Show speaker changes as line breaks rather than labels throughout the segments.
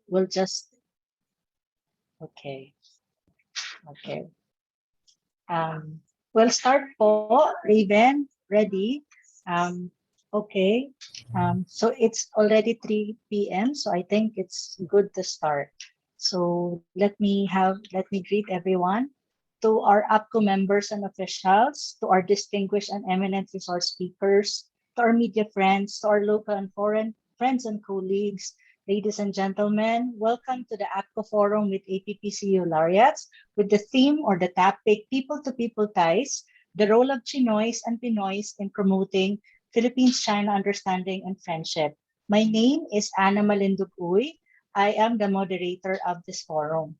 we'll just, okay, okay. Um, we'll start po, Raven, ready. Um, okay. So it's already 3 p.m. So I think it's good to start. So let me greet everyone. To our APCO members and officials, to our distinguished and eminent resource speakers, to our media friends, to our local and foreign friends and colleagues, ladies and gentlemen, welcome to the APCO Forum with APPCU Laureates with the theme or the topic People-to-People Ties, the role of Tsinoys and Pinoys in promoting Philippines-China understanding and friendship. My name is Ana Malindug Uy. I am the moderator of this forum.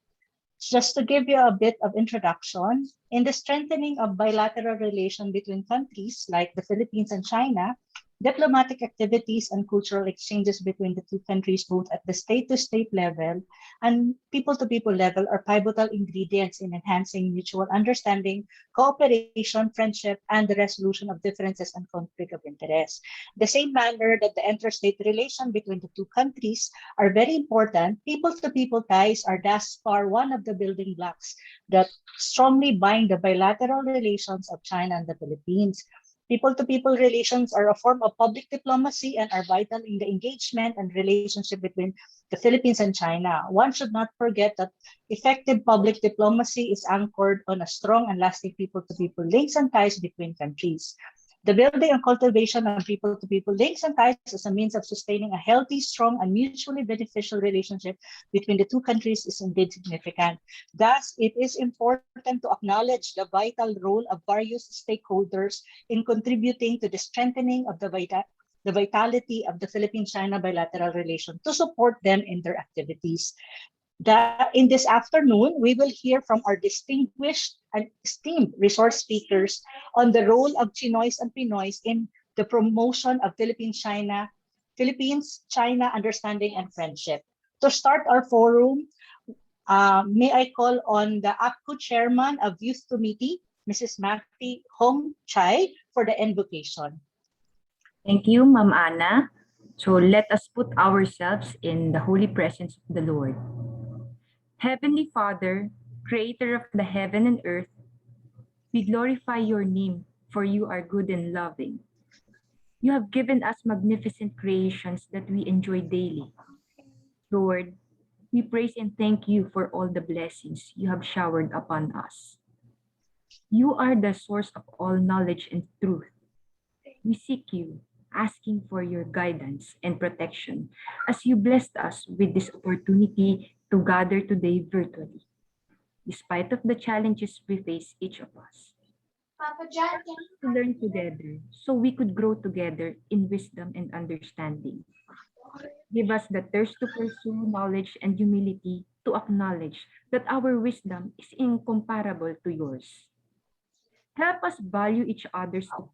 Just to give you a bit of introduction, in the strengthening of bilateral relations between countries like the Philippines and China, diplomatic activities and cultural exchanges between the two countries, both at the state-to-state level and people-to-people level, are pivotal ingredients in enhancing mutual understanding, cooperation, friendship, and the resolution of differences and conflict of interest. The same manner that the interstate relation between the two countries are very important, people-to-people ties are thus far one of the building blocks that strongly bind the bilateral relations of China and the Philippines. People-to-people relations are a form of public diplomacy and are vital in the engagement and relationship between the Philippines and China. One should not forget that effective public diplomacy is anchored on a strong and lasting people-to-people links and ties between countries. The building and cultivation of people-to-people links and ties as a means of sustaining a healthy, strong, and mutually beneficial relationship between the two countries is indeed significant. Thus, it is important to acknowledge the vital role of various stakeholders in contributing to the strengthening of the vitality of the Philippine-China bilateral relation to support them in their activities. In this afternoon, we will hear from our distinguished and esteemed resource speakers on the role of Chinoys and Pinoys in the promotion of Philippines-China understanding and friendship. To start our forum, may I call on the APCO Chairman of Youth Committee, Mrs. Maki Hong Chai, for the invocation.
Thank you, Ma'am Ana. So let us put ourselves in the holy presence of the Lord. Heavenly Father, creator of the heaven and earth, we glorify your name, for you are good and loving. You have given us magnificent creations that we enjoy daily. Lord, we praise and thank you for all the blessings you have showered upon us. You are the source of all knowledge and truth. We seek you, asking for your guidance and protection as you blessed us with this opportunity to gather today virtually, despite of the challenges we face each of us. To learn together so we could grow together in wisdom and understanding. Give us the thirst to pursue knowledge and humility to acknowledge that our wisdom is incomparable to yours. Help us value each other's opinion.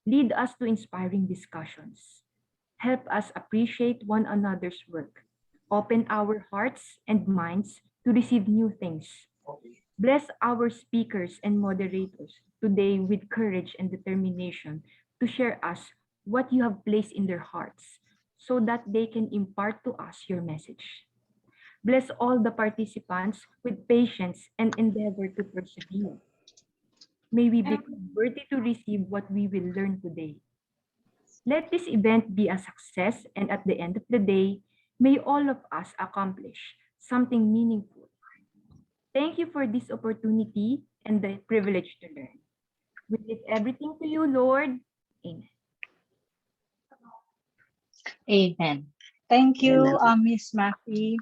Lead us to inspiring discussions. Help us appreciate one another's work. Open our hearts and minds to receive new things. Bless our speakers and moderators today with courage and determination to share us what you have placed in their hearts so that they can impart to us your message. Bless all the participants with patience and endeavor to persevere. May we become worthy to receive what we will learn today. Let this event be a success, and at the end of the day, may all of us accomplish something meaningful. Thank you for this opportunity and the privilege to learn. We give everything to you, Lord. Amen.
Amen. Thank you, Ms. Maki.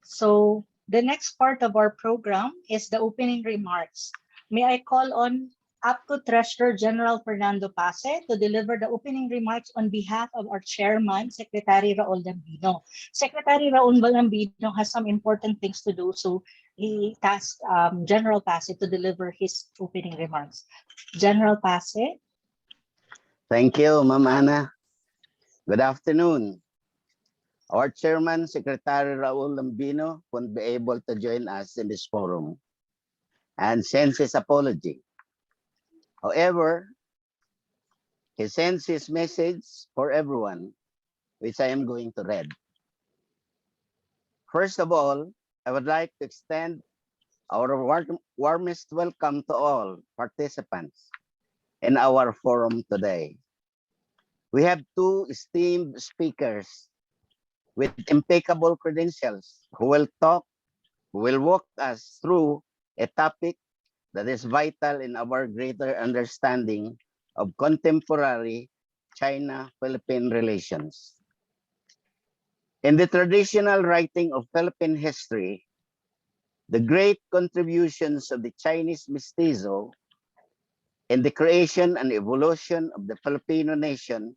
So the next part of our program is the opening remarks. May I call on APCO Treasurer General Fernando Pase to deliver the opening remarks on behalf of our chairman, Secretary Raul Lambino. Secretary Raul Lambino has some important things to do, so he tasked General Pase to deliver his opening remarks. General Pase.
Thank you, Ma'am Ana. Good afternoon. Our Chairman, Secretary Raul Lambino, won't be able to join us in this forum and sends his apology. However, he sends his message for everyone, which I am going to read. First of all, I would like to extend our warmest welcome to all participants in our forum today. We have two esteemed speakers with impeccable credentials who will walk us through a topic that is vital in our greater understanding of contemporary China-Philippine relations. In the traditional writing of Philippine history, the great contributions of the Chinese mestizo in the creation and evolution of the Filipino nation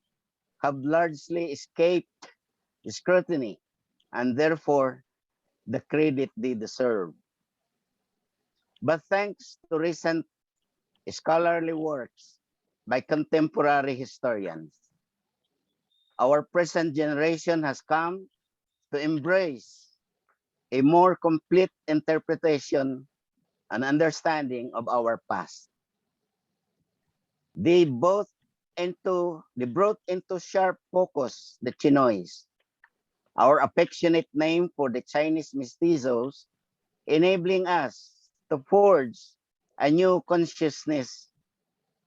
have largely escaped scrutiny and therefore the credit they deserve. But thanks to recent scholarly works by contemporary historians, our present generation has come to embrace a more complete interpretation and understanding of our past. They brought into sharp focus the Tsinoys, our affectionate name for the Chinese mestizos, enabling us to forge a new consciousness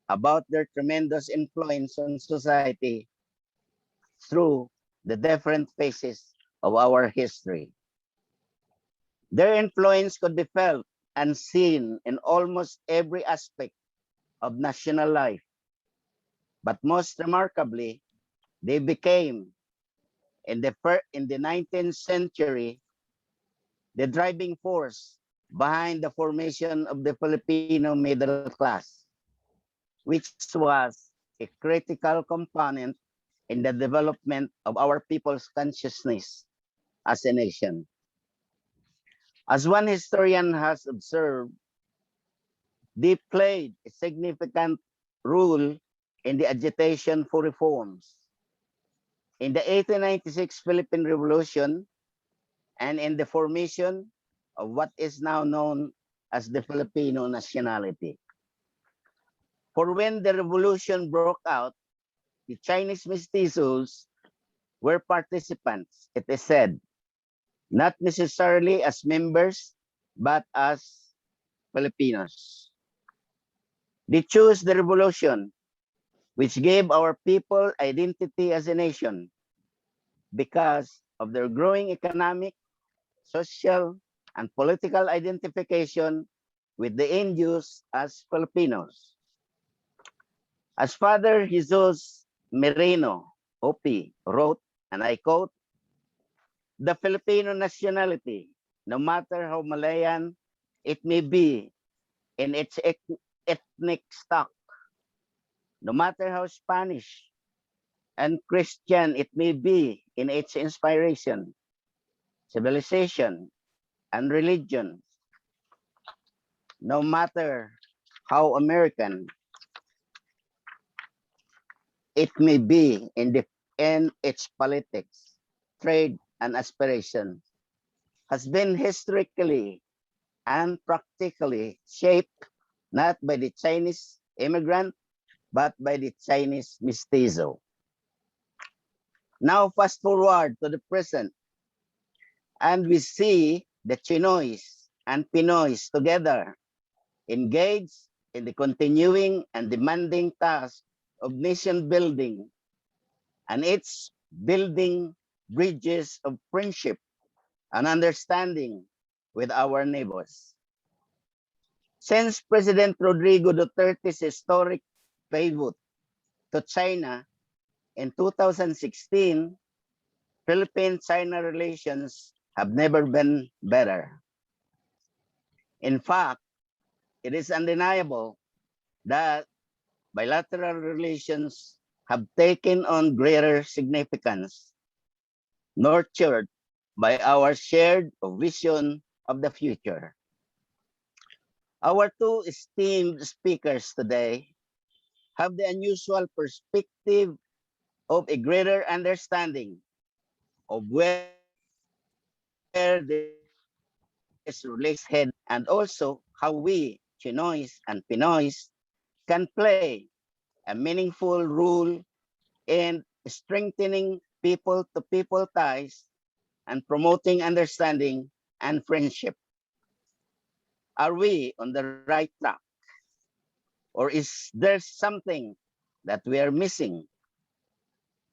about their tremendous influence on society through the different phases of our history. Their influence could be felt and seen in almost every aspect of national life. But most remarkably, they became, in the 19th century, the driving force behind the formation of the Filipino middle class, which was a critical component in the development of our people's consciousness as a nation. As one historian has observed, they played a significant role in the agitation for reforms. In the 1896 Philippine Revolution and in the formation of what is now known as the Filipino nationality. For when the revolution broke out, the Chinese mestizos were participants, it is said, not necessarily as members, but as Filipinos. They chose the revolution, which gave our people identity as a nation because of their growing economic, social, and political identification with the Indios as Filipinos. As Father Jesus Merino, OP, wrote, and I quote, "The Filipino nationality, no matter how Malayan it may be in its ethnic stock, no matter how Spanish and Christian it may be in its inspiration, civilization, and religion, no matter how American it may be in its politics, trade, and aspiration, has been historically and practically shaped not by the Chinese immigrant, but by the Chinese mestizo." Now fast forward to the present, and we see the Tsinoys and Pinoys together engaged in the continuing and demanding task of nation building and its building bridges of friendship and understanding with our neighbors. Since President Rodrigo Duterte's historic pivot to China in 2016, Philippine-China relations have never been better. In fact, it is undeniable that bilateral relations have taken on greater significance, nurtured by our shared vision of the future. Our two esteemed speakers today have the unusual perspective of a greater understanding of where this relationship is headed and also how we, Chinoys and Pinoys, can play a meaningful role in strengthening people-to-people ties and promoting understanding and friendship. Are we on the right track? Or is there something that we are missing?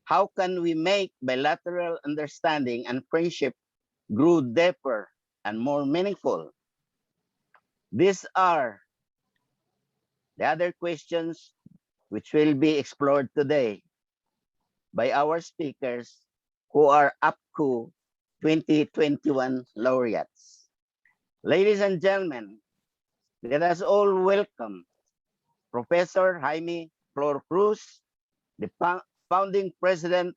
How can we make bilateral understanding and friendship grow deeper and more meaningful? These are the other questions which will be explored today by our speakers who are APCU 2021 laureates. Ladies and gentlemen, let us all welcome Professor Jaime FlorCruz, the founding president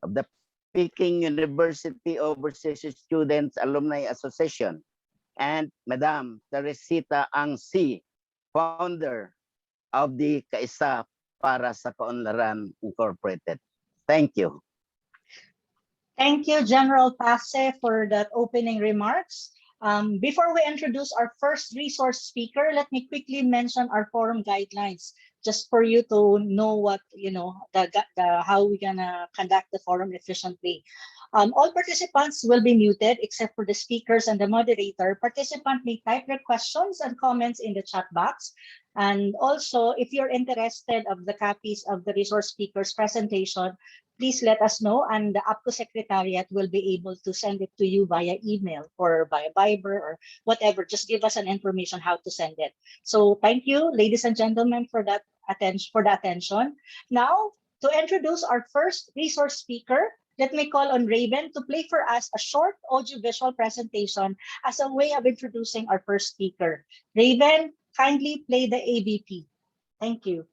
of the Peking University Overseas Students Alumni Association, and Madam Teresita Ang C, founder of the Kaisa para sa Kaunlaran Incorporated. Thank you.
Thank you, General Pace, for that opening remarks. Before we introduce our first resource speaker, let me quickly mention our forum guidelines, just for you to know what, how we're gonna conduct the forum efficiently. All participants will be muted except for the speakers and the moderator. Participant may type their questions and comments in the chat box. And also, if you're interested of the copies of the resource speaker's presentation, please let us know, and the APCO Secretariat will be able to send it to you via email or via Viber or whatever. Just give us an information how to send it. So thank you, ladies and gentlemen, for that attention. Now, to introduce our first resource speaker, let me call on Raven to play for us a short audiovisual presentation as a way of introducing our first speaker. Raven, kindly play the AVP. Thank you.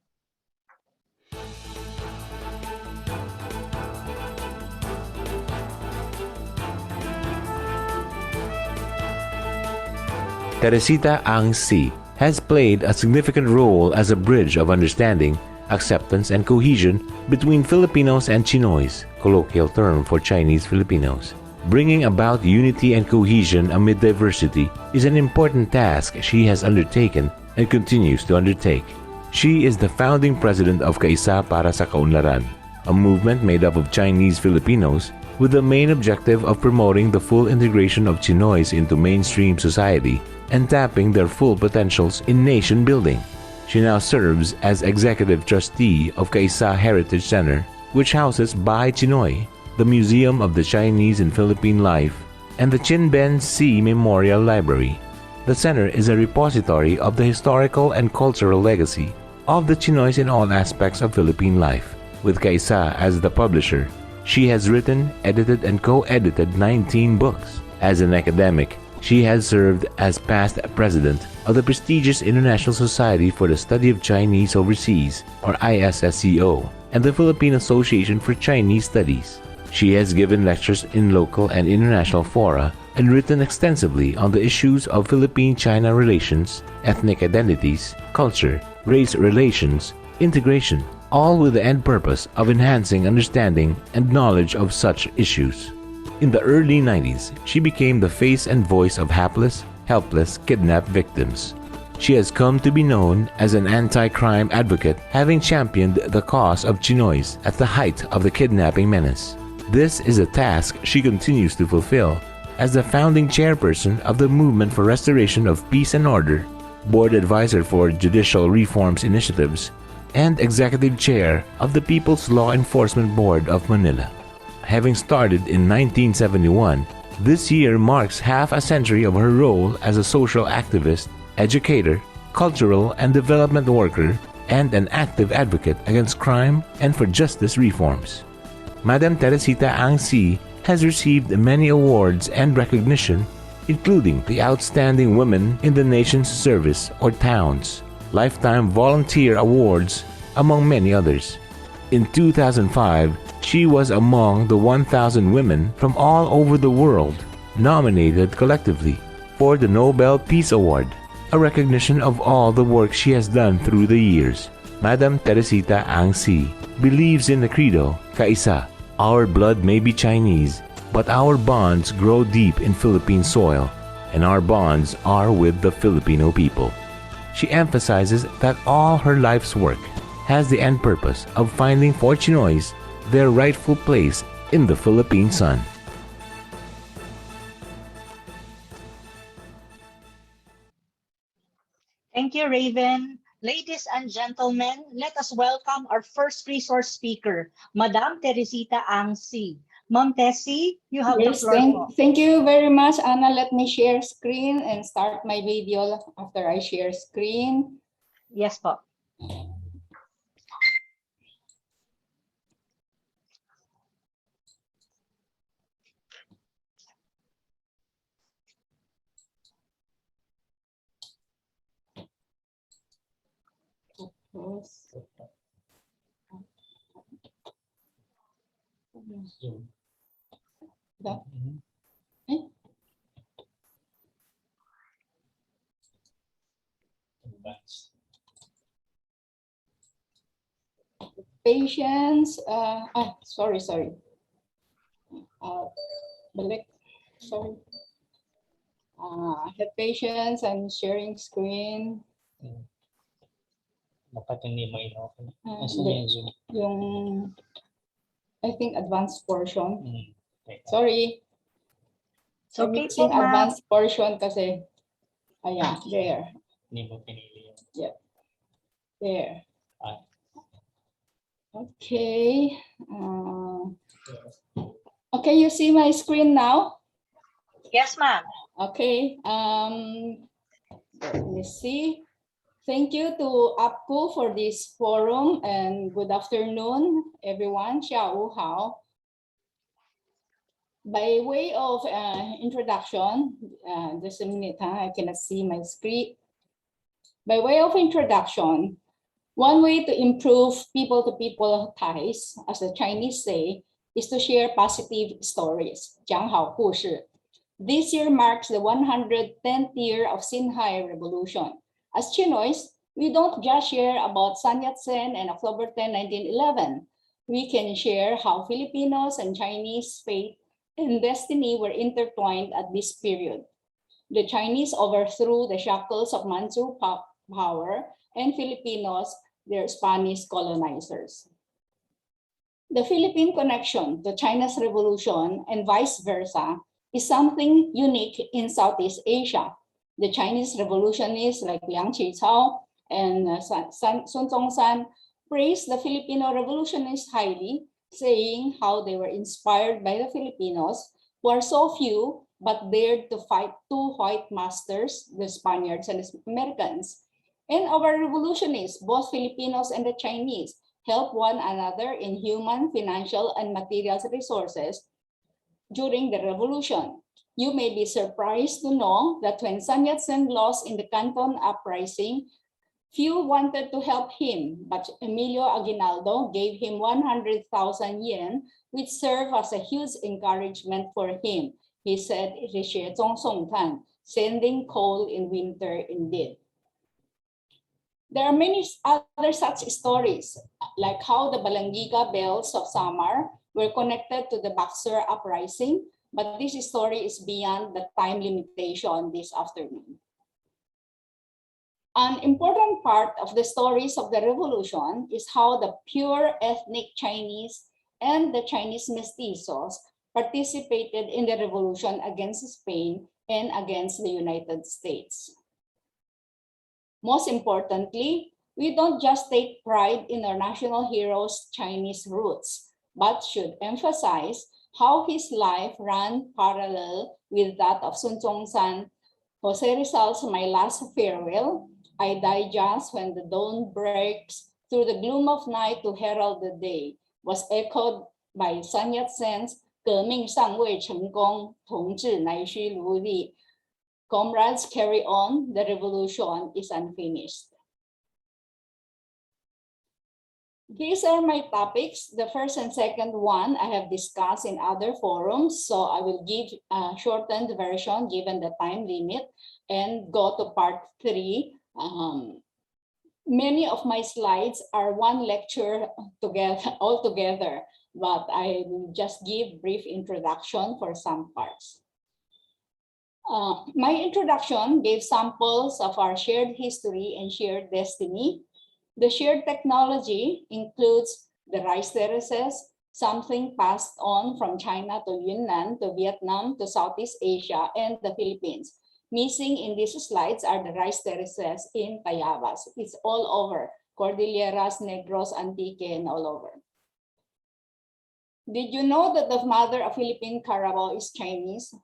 Teresita Ang C. has played a significant role as a bridge of understanding, acceptance, and cohesion between Filipinos and Tsinoys, colloquial term for Chinese Filipinos. Bringing about unity and cohesion amid diversity is an important task she has undertaken and continues to undertake. She is the founding president of Kaisa para sa Kaunlaran, a movement made up of Chinese Filipinos with the main objective of promoting the full integration of Tsinoys into mainstream society and tapping their full potentials in nation building. She now serves as executive trustee of Kaisa Heritage Center, which houses Bai Tsinoy, the Museum of the Chinese and Philippine Life, and the Chinben C Memorial Library. The center is a repository of the historical and cultural legacy of the Tsinoys in all aspects of Philippine life. With Kaisa as the publisher, she has written, edited, and co-edited 19 books. As an academic, she has served as past president of the prestigious International Society for the Study of Chinese Overseas, or ISSCO, and the Philippine Association for Chinese Studies. She has given lectures in local and international fora and written extensively on the issues of Philippine-China relations, ethnic identities, culture, race relations, integration, all with the end purpose of enhancing understanding and knowledge of such issues. In the early 90s, she became the face and voice of hapless, helpless, kidnapped victims. She has come to be known as an anti-crime advocate, having championed the cause of Tsinoys at the height of the kidnapping menace. This is a task she continues to fulfill as the founding chairperson of the Movement for Restoration of Peace and Order, board advisor for judicial reforms initiatives, and executive chair of the People's Law Enforcement Board of Manila. Having started in 1971, this year marks half a century of her role as a social activist, educator, cultural and development worker, and an active advocate against crime and for justice reforms. Madam Teresita Ang C. has received many awards and recognition, including the Outstanding Women in the Nation's Service or TOWNS, Lifetime Volunteer Awards, among many others. In 2005, she was among the 1,000 women from all over the world nominated collectively for the Nobel Peace Award, a recognition of all the work she has done through the years. Madam Teresita Ang C. believes in the credo, Kaisa, our blood may be Chinese, but our bonds grow deep in Philippine soil, and our bonds are with the Filipino people. She emphasizes that all her life's work has the end purpose of finding for Tsinoys their rightful place in the Philippine sun.
Thank you, Raven. Ladies and gentlemen, let us welcome our first resource speaker, Madam Teresita Angsi. Ma'am Tessie, you have the
Yes,
floor po.
thank you very much, Anna. Let me share screen and start my video after I share screen.
Yes po.
Yes. The- eh? Patience. Sorry. Balik. Sorry. Have patience. I'm sharing screen.
Dapat hindi mo ino-open.
Hindi.
yung Zoom?
Yung, I think, advanced portion.
Okay.
Sorry.
It's okay
Mixing
po, ma'am.
advanced portion kasi. Ayan, there.
Hindi mo pinili yung
There.
Ah.
Okay. Okay, you see my screen now?
Yes, ma'am.
Okay. Let me see. Thank you to APCU for this forum and good afternoon, everyone. 下午好. By way of introduction, just a minute, I cannot see my screen. By way of introduction, one way to improve people-to-people ties, as the Chinese say, is to share positive stories. 讲好故事. This year marks the 110th year of Xinhai Revolution. As Tsinoys, we don't just share about Sun Yat-sen and October 10, 1911. We can share how Filipinos and Chinese fate and destiny were intertwined at this period. The Chinese overthrew the shackles of Manchu power and Filipinos, their Spanish colonizers. The Philippine connection to China's revolution and vice versa is something unique in Southeast Asia. The Chinese revolutionists like Liang Qichao and Sun Zhongshan praised the Filipino revolutionists highly, saying how they were inspired by the Filipinos, who are so few but dared to fight two white masters, the Spaniards and the Americans. And our revolutionists, both Filipinos and the Chinese, help one another in human, financial, and material resources during the revolution. You may be surprised to know that when Sun Yat-sen lost in the Canton uprising, few wanted to help him, but Emilio Aguinaldo gave him 100,000 yen, which served as a huge encouragement for him. He said, "血中送炭, sending coal in winter indeed." There are many other such stories, like how the Balangiga bells of Samar were connected to the Boxer uprising, but this story is beyond the time limitation this afternoon. An important part of the stories of the revolution is how the pure ethnic Chinese and the Chinese mestizos participated in the revolution against Spain and against the United States. Most importantly, we don't just take pride in our national hero's Chinese roots, but should emphasize how his life ran parallel with that of Sun Zhongshan. Jose Rizal's "My Last Farewell," I die just when the dawn breaks through the gloom of night to herald the day, was echoed by Sun Yat-sen's 革命尚未成功，同志乃需努力。 Comrades, carry on, the revolution is unfinished. These are my topics. The first and second one I have discussed in other forums, so I will give a shortened version given the time limit and go to part 3. Many of my slides are one lecture all together, but I will just give brief introduction for some parts. My introduction gave samples of our shared history and shared destiny. The shared technology includes the rice terraces, something passed on from China to Yunnan to Vietnam to Southeast Asia and the Philippines. Missing in these slides are the rice terraces in Tayabas. It's all over, Cordilleras, Negros, Antique, and all over. Did you know that the mother of Philippine Carabao is Chinese?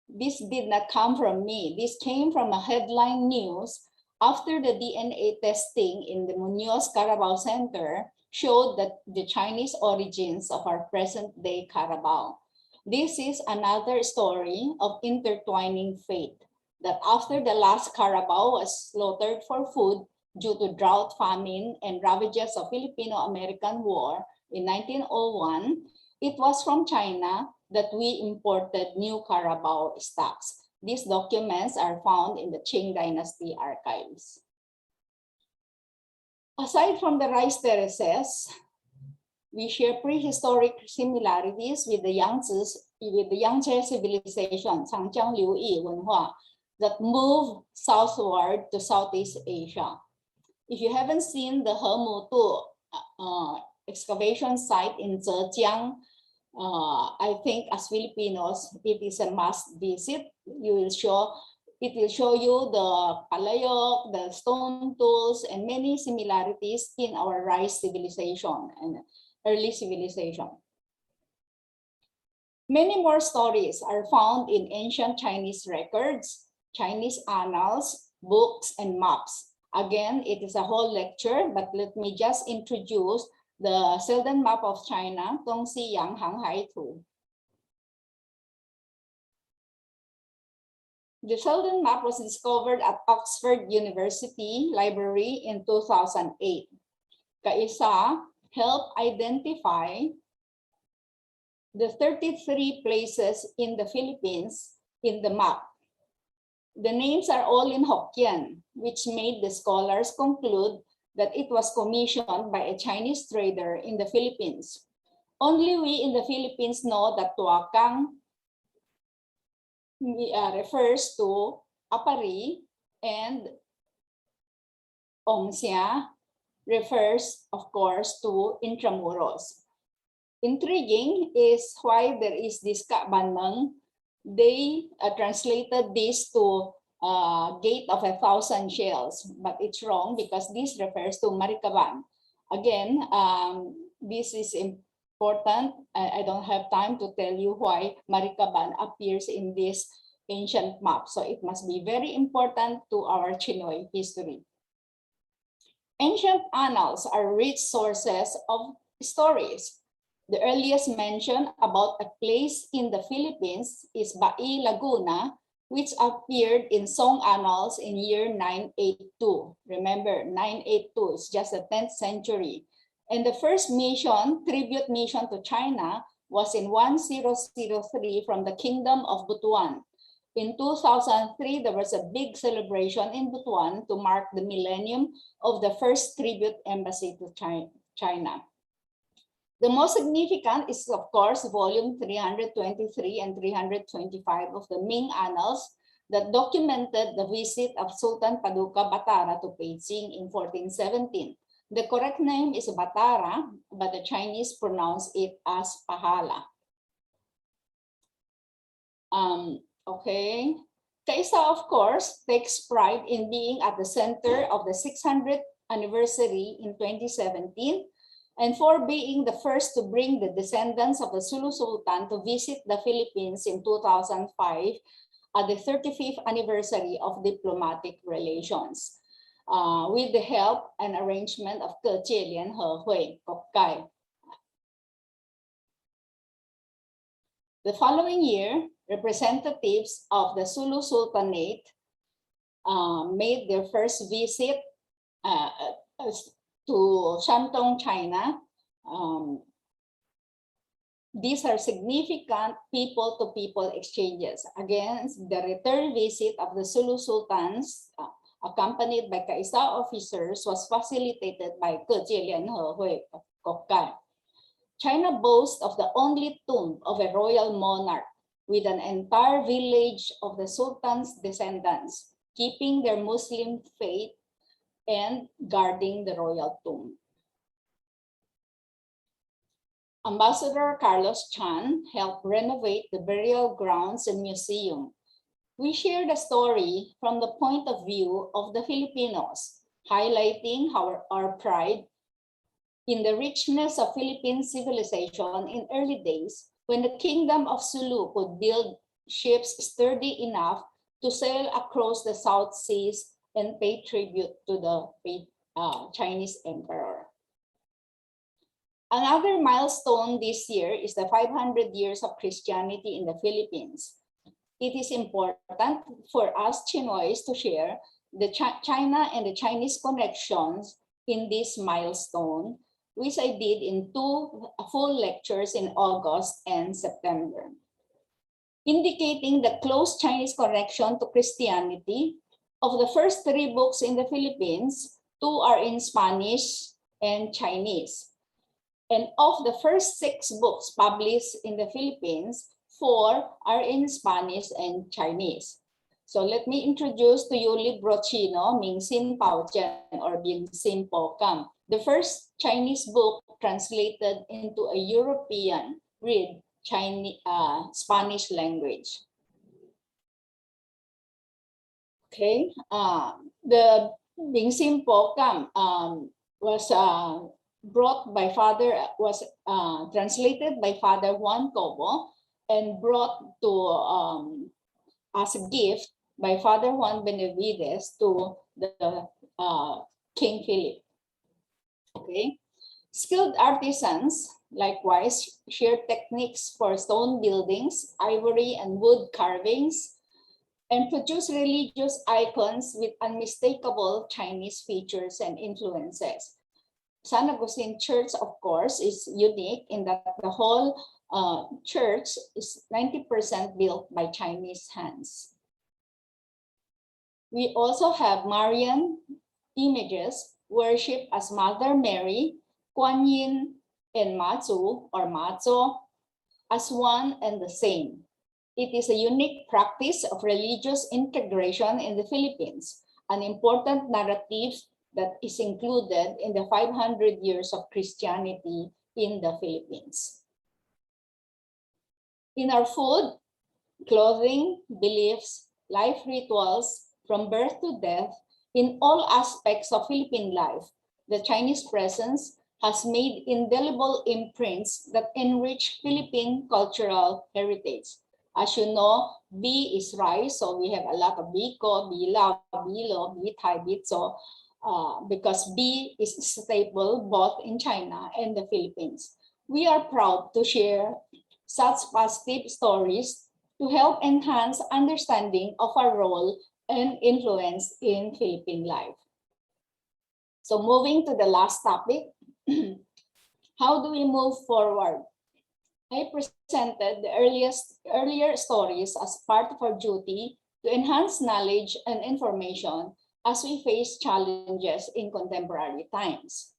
This did not come from me. This came from a headline news after the DNA testing in the Muñoz Carabao Center showed that the Chinese origins of our present-day Carabao. This is another story of intertwining fate, that after the last Carabao was slaughtered for food due to drought, famine, and ravages of Filipino-American War in 1901, it was from China that we imported new Carabao stocks. These documents are found in the Qing Dynasty archives. Aside from the rice terraces, we share prehistoric similarities with the Yangtze civilization, Changjiang Liu Yi Wenhua, that moved southward to Southeast Asia. If you haven't seen the Hemutu excavation site in Zhejiang, I think as Filipinos, it is a must visit. It will show you the palayok, the stone tools, and many similarities in our rice civilization and early civilization. Many more stories are found in ancient Chinese records, Chinese annals, books, and maps. Again, it is a whole lecture, but let me just introduce the Selden map of China, Dongxi Yang Hanghai Tu. The Selden map was discovered at Oxford University Library in 2008. Kaisa helped identify the 33 places in the Philippines in the map. The names are all in Hokkien, which made the scholars conclude that it was commissioned by a Chinese trader in the Philippines. Only we in the Philippines know that Tuakang refers to Apari and Ongxia refers, of course, to Intramuros. Intriguing is why there is this Kabanmeng. They translated this to Gate of 1,000 Shells, but it's wrong because this refers to Marikaban. Again, this is important. I don't have time to tell you why Marikaban appears in this ancient map. So it must be very important to our Tsinoy history. Ancient annals are rich sources of stories. The earliest mention about a place in the Philippines is Bai Laguna, which appeared in Song Annals in year 982. Remember, 982 is just the 10th century. And the first mission, tribute mission to China, was in 1003 from the Kingdom of Butuan. In 2003, there was a big celebration in Butuan to mark the millennium of the first tribute embassy to China. The most significant is, of course, volume 323 and 325 of the Ming Annals that documented the visit of Sultan Paduka Batara to Peking in 1417. The correct name is Batara, but the Chinese pronounce it as Pahala. Okay. Kaisa, of course, takes pride in being at the center of the 600th anniversary in 2017 and for being the first to bring the descendants of the Sulu Sultan to visit the Philippines in 2005 at the 35th anniversary of diplomatic relations. With the help and arrangement of Ke Lian He Hui Kokkai. The following year, representatives of the Sulu Sultanate made their first visit to Shantung, China. These are significant people-to-people exchanges. Again, the return visit of the Sulu Sultans, accompanied by Kaisa officers, was facilitated by Ke Lian He Hui Kokkai. China boasts of the only tomb of a royal monarch with an entire village of the Sultan's descendants, keeping their Muslim faith and guarding the royal tomb. Ambassador Carlos Chan helped renovate the burial grounds and museum. We share the story from the point of view of the Filipinos, highlighting our pride in the richness of Philippine civilization in early days when the Kingdom of Sulu could build ships sturdy enough to sail across the South Seas and pay tribute to the Chinese emperor. Another milestone this year is the 500 years of Christianity in the Philippines. It is important for us Tsinoys to share the China and the Chinese connections in this milestone, which I did in 2 full lectures in August and September. Indicating the close Chinese connection to Christianity, of the first 3 books in the Philippines, 2 are in Spanish and Chinese. And of the first 6 books published in the Philippines, 4 are in Spanish and Chinese. So let me introduce to you Libro Chino, Ming Sin Pao Jian, or Bing Sin Po Kam, the first Chinese book translated into a European read Chinese, Spanish language. Okay, the Bing Sin Po Kam was translated by Father Juan Cobo and brought to as a gift by Father Juan Benavides to the King Philip. Okay, skilled artisans likewise share techniques for stone buildings, ivory and wood carvings, and produce religious icons with unmistakable Chinese features and influences. San Agustin Church, of course, is unique in that the whole church is 90% built by Chinese hands. We also have Marian images worshipped as Mother Mary, Kuan Yin, and Matsu or Matzo as one and the same. It is a unique practice of religious integration in the Philippines, an important narrative that is included in the 500 years of Christianity in the Philippines. In our food, clothing, beliefs, life rituals, from birth to death, in all aspects of Philippine life, the Chinese presence has made indelible imprints that enrich Philippine cultural heritage. As you know, B is rice, so we have a lot of biko, bilao, bilo, bitay, bitso, because B is staple both in China and the Philippines. We are proud to share such positive stories to help enhance understanding of our role and influence in Philippine life. So moving to the last topic, how do we move forward? I presented the earlier stories as part of our duty to enhance knowledge and information as we face challenges in contemporary times.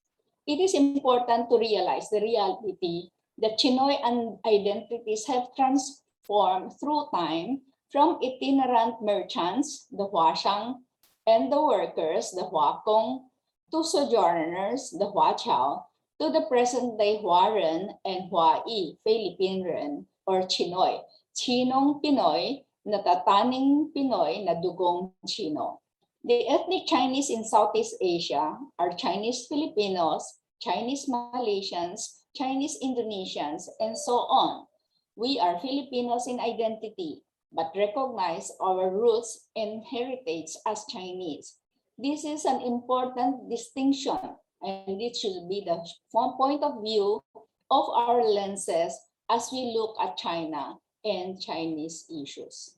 It is important to realize the reality that Tsinoy identities have transformed through time from itinerant merchants, the Huashang, and the workers, the Huakong, to sojourners, the Huachao, to the present-day Huaren and Huai, Philippine Ren, or Tsinoy, Chinong Pinoy, natataning Pinoy na dugong Chino. The ethnic Chinese in Southeast Asia are Chinese Filipinos, Chinese Malaysians, Chinese Indonesians, and so on. We are Filipinos in identity, but recognize our roots and heritage as Chinese. This is an important distinction, and it should be the point of view of our lenses as we look at China and Chinese issues.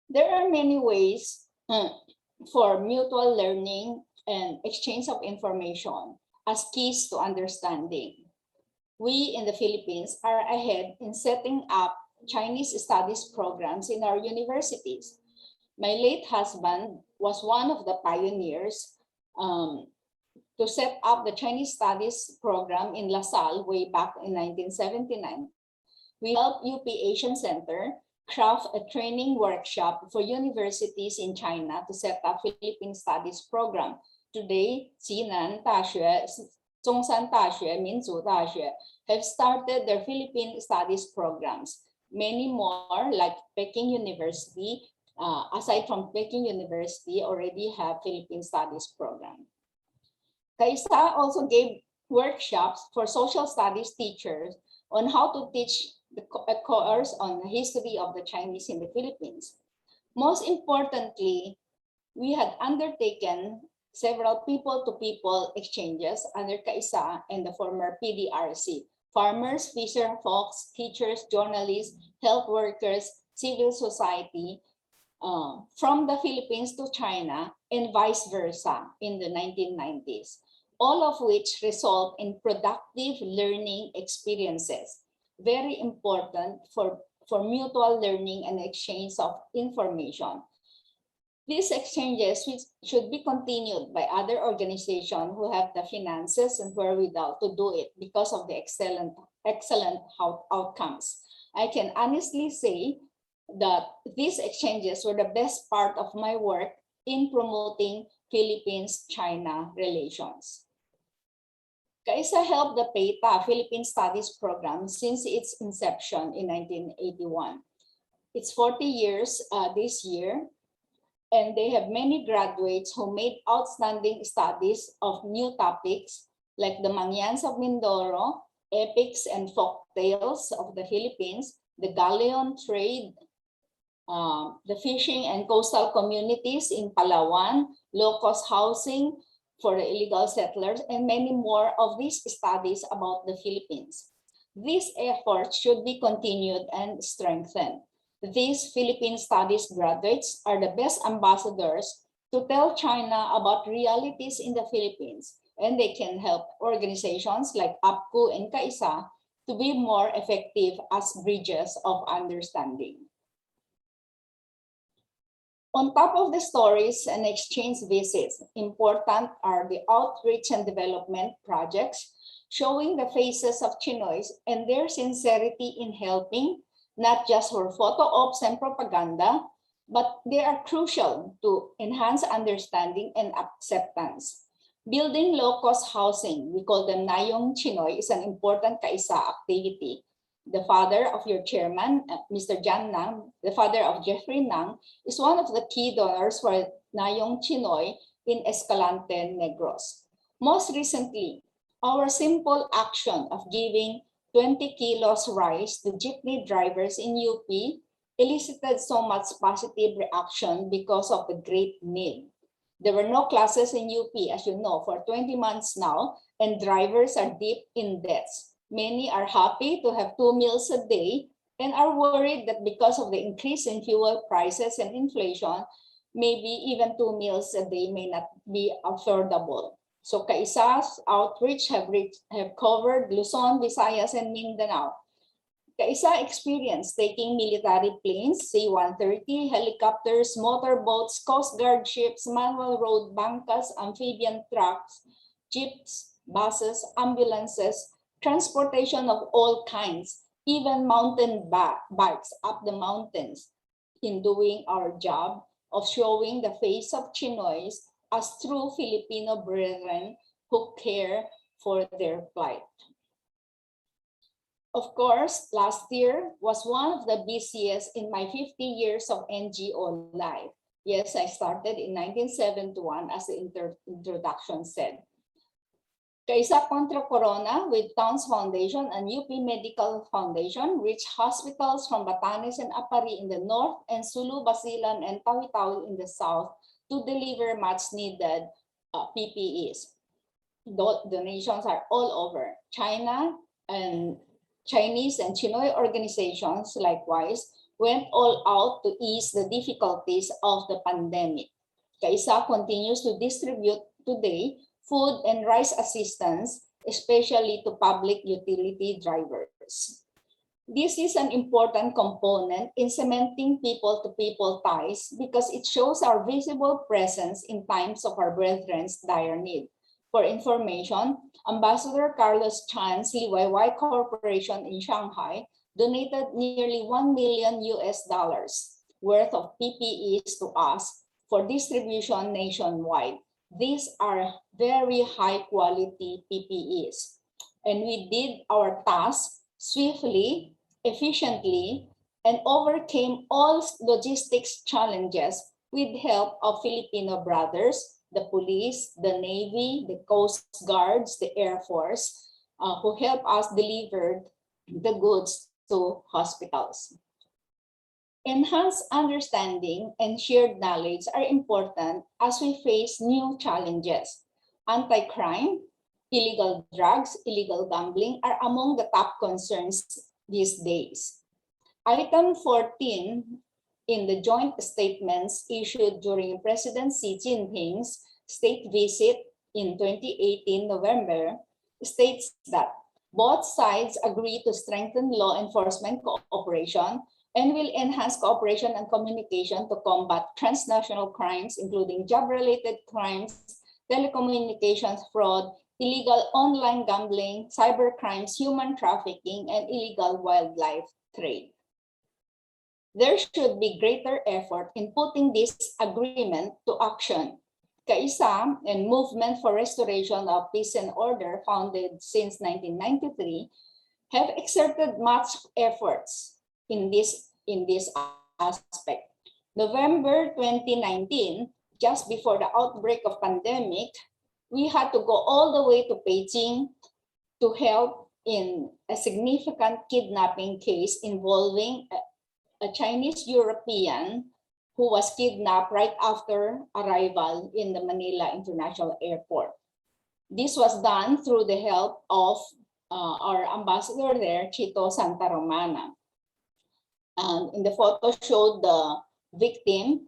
There are many ways for mutual learning and exchange of information as keys to understanding. We in the Philippines are ahead in setting up Chinese studies programs in our universities. My late husband was one of the pioneers to set up the Chinese studies program in La Salle way back in 1979. We helped UP Asian Center craft a training workshop for universities in China to set up Philippine studies program. Today, Jinan Daxue, Zhongshan Daxue, Minzu Daxue have started their Philippine studies programs. Many more, like Peking University, aside from Peking University, already have Philippine Studies program. Kaisa also gave workshops for social studies teachers on how to teach a course on the history of the Chinese in the Philippines. Most importantly, we had undertaken several people-to-people exchanges under Kaisa and the former PDRC. Farmers, fisher folks, teachers, journalists, health workers, civil society, from the Philippines to China and vice versa in the 1990s, all of which result in productive learning experiences, very important for mutual learning and exchange of information. These exchanges should be continued by other organizations who have the finances and wherewithal to do it because of the excellent outcomes. I can honestly say that these exchanges were the best part of my work in promoting Philippines-China relations. Kaisa helped the PETA, Philippine Studies Program, since its inception in 1981. It's 40 years this year, and they have many graduates who made outstanding studies of new topics like the Mangyans of Mindoro, epics and folk tales of the Philippines, the galleon trade, the fishing and coastal communities in Palawan, low-cost housing for the illegal settlers, and many more of these studies about the Philippines. These efforts should be continued and strengthened. These Philippine Studies graduates are the best ambassadors to tell China about realities in the Philippines, and they can help organizations like APCU and Kaisa to be more effective as bridges of understanding. On top of the stories and exchange visits, important are the outreach and development projects showing the faces of Tsinoys and their sincerity in helping, not just for photo ops and propaganda, but they are crucial to enhance understanding and acceptance. Building low-cost housing, we call them Nayong Tsinoy, is an important Kaisa activity. The father of your chairman, Mr. Jan Nang, the father of Jeffrey Nang, is one of the key donors for Nayong Tsinoy in Escalante, Negros. Most recently, our simple action of giving 20 kilos rice to jeepney drivers in UP elicited so much positive reaction because of the great need. There were no classes in UP, as you know, for 20 months now, and drivers are deep in debts. Many are happy to have 2 meals a day and are worried that because of the increase in fuel prices and inflation, maybe even 2 meals a day may not be affordable. So Kaisa's outreach have covered Luzon, Visayas, and Mindanao. Kaisa experienced taking military planes, C-130, helicopters, motorboats, Coast Guard ships, manual road bankas, amphibian trucks, jeeps, buses, ambulances, transportation of all kinds, even mountain bikes up the mountains in doing our job of showing the face of Tsinoys as true Filipino brethren who care for their plight. Of course, last year was one of the busiest in my 50 years of NGO life. Yes, I started in 1971, as the introduction said. Kaisa Contra Corona with Towns Foundation and UP Medical Foundation reached hospitals from Batanes and Apari in the north and Sulu, Basilan, and Tawi-Tawi in the south to deliver much needed PPEs. Donations are all over. China and Chinese and Chinoy organizations likewise went all out to ease the difficulties of the pandemic. Kaisa continues to distribute today food and rice assistance, especially to public utility drivers. This is an important component in cementing people-to-people ties because it shows our visible presence in times of our brethren's dire need. For information, Ambassador Carlos Chan's Liwayway Corporation in Shanghai donated nearly $1 million worth of PPEs to us for distribution nationwide. These are very high quality PPEs. And we did our task swiftly, efficiently, and overcame all logistics challenges with help of Filipino brothers, the police, the Navy, the Coast Guards, the Air Force, who helped us deliver the goods to hospitals. Enhanced understanding and shared knowledge are important as we face new challenges. Anti-crime, illegal drugs, illegal gambling are among the top concerns these days. Item 14 in the joint statements issued during President Xi Jinping's state visit in 2018 November states that both sides agree to strengthen law enforcement cooperation and will enhance cooperation and communication to combat transnational crimes, including job-related crimes, telecommunications fraud, illegal online gambling, cyber crimes, human trafficking, and illegal wildlife trade. There should be greater effort in putting this agreement to action. Kaisa and Movement for Restoration of Peace and Order, founded since 1993, have exerted much efforts in this aspect. November 2019, just before the outbreak of pandemic, we had to go all the way to Peking to help in a significant kidnapping case involving a Chinese European who was kidnapped right after arrival in the Manila International Airport. This was done through the help of our ambassador there, Chito Santa Romana. In the photo showed the victim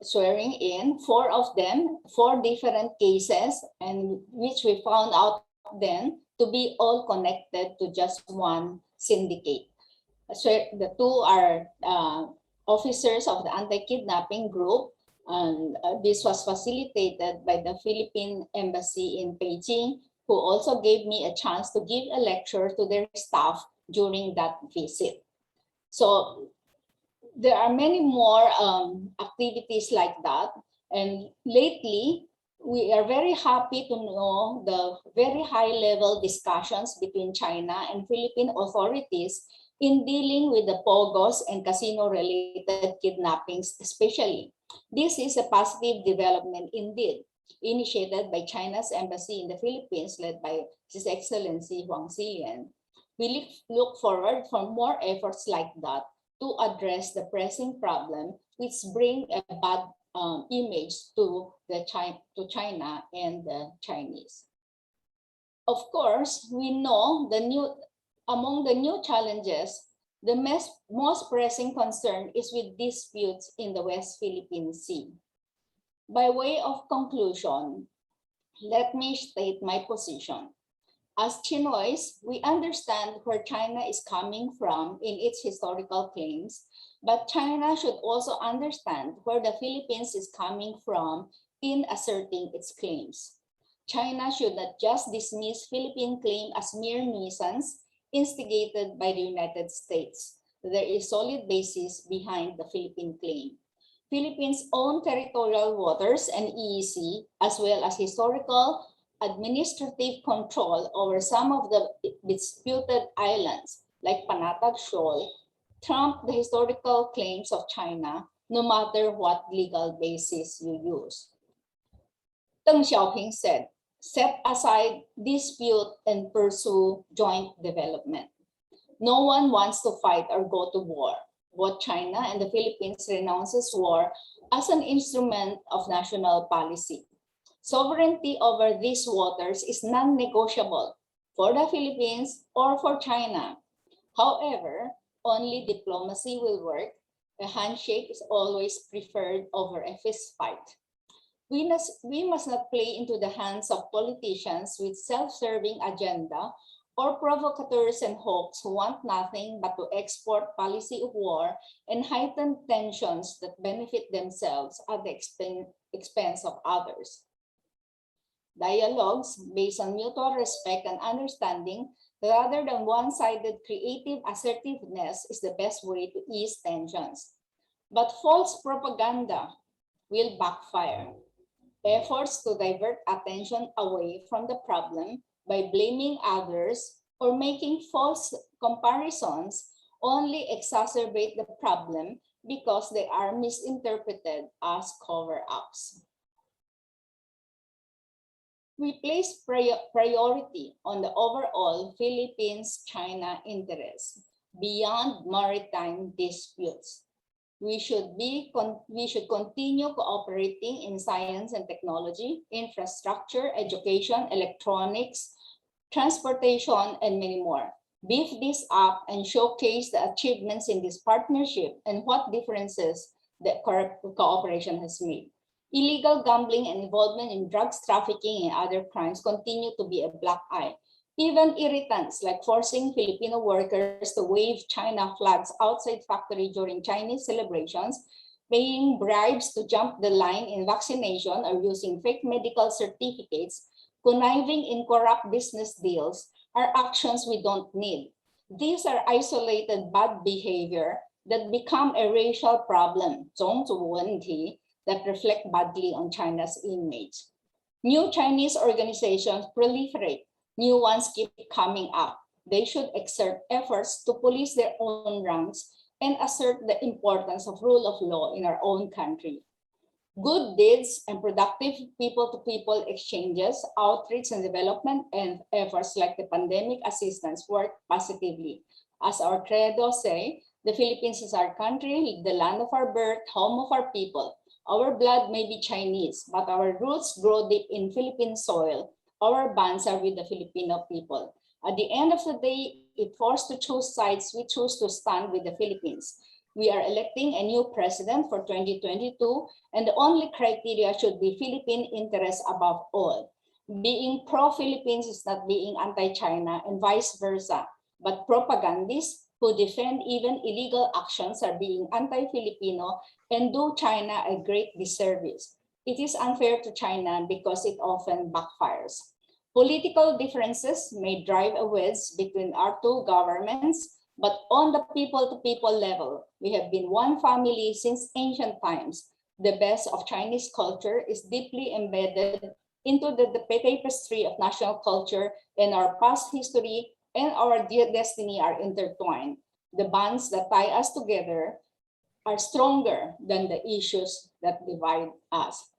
swearing in, 4 of them, 4 different cases, and which we found out then to be all connected to just one syndicate. So the 2 are officers of the anti-kidnapping group, and this was facilitated by the Philippine Embassy in Beijing, who also gave me a chance to give a lecture to their staff during that visit. So there are many more activities like that. And lately, we are very happy to know the very high-level discussions between China and Philippine authorities in dealing with the pogos and casino-related kidnappings especially. This is a positive development indeed, initiated by China's embassy in the Philippines, led by His Excellency Huang Xilian. We look forward for more efforts like that to address the pressing problem, which bring a bad image to China and the Chinese. Of course, we know among the new challenges, the most pressing concern is with disputes in the West Philippine Sea. By way of conclusion, let me state my position. As Tsinoys, we understand where China is coming from in its historical claims, but China should also understand where the Philippines is coming from in asserting its claims. China should not just dismiss Philippine claim as mere nuisance instigated by the United States. There is solid basis behind the Philippine claim. Philippines' own territorial waters and EEZ, as well as historical administrative control over some of the disputed islands, like Panatag Shoal, trump the historical claims of China, no matter what legal basis you use. Deng Xiaoping said, set aside dispute and pursue joint development. No one wants to fight or go to war. Both China and the Philippines renounces war as an instrument of national policy. Sovereignty over these waters is non-negotiable for the Philippines or for China. However, only diplomacy will work. A handshake is always preferred over a fist fight. We must not play into the hands of politicians with self-serving agenda or provocateurs and hawks who want nothing but to export policy of war and heighten tensions that benefit themselves at the expense of others. Dialogues based on mutual respect and understanding rather than one-sided creative assertiveness is the best way to ease tensions. But false propaganda will backfire. Efforts to divert attention away from the problem by blaming others or making false comparisons only exacerbate the problem because they are misinterpreted as cover-ups. We place priority on the overall Philippines-China interests beyond maritime disputes. We should continue cooperating in science and technology, infrastructure, education, electronics, transportation, and many more. Beef this up and showcase the achievements in this partnership and what differences the cooperation has made. Illegal gambling and involvement in drugs trafficking and other crimes continue to be a black eye. Even irritants like forcing Filipino workers to wave China flags outside factory during Chinese celebrations, paying bribes to jump the line in vaccination or using fake medical certificates, conniving in corrupt business deals are actions we don't need. These are isolated bad behavior that become a racial problem, 种族问题, that reflect badly on China's image. New Chinese organizations proliferate. New ones keep coming up. They should exert efforts to police their own ranks and assert the importance of rule of law in our own country. Good deeds and productive people-to-people exchanges, outreach and development, and efforts like the pandemic assistance work positively. As our credo say, the Philippines is our country, the land of our birth, home of our people. Our blood may be Chinese, but our roots grow deep in Philippine soil. Our bonds are with the Filipino people. At the end of the day, if forced to choose sides, we choose to stand with the Philippines. We are electing a new president for 2022, and the only criteria should be Philippine interests above all. Being pro-Philippines is not being anti-China and vice versa, but propagandists who defend even illegal actions are being anti-Filipino and do China a great disservice. It is unfair to China because it often backfires. Political differences may drive a wedge between our two governments, but on the people-to-people level, we have been one family since ancient times. The best of Chinese culture is deeply embedded into the tapestry of national culture, and our past history and our destiny are intertwined. The bonds that tie us together are stronger than the issues that divide us.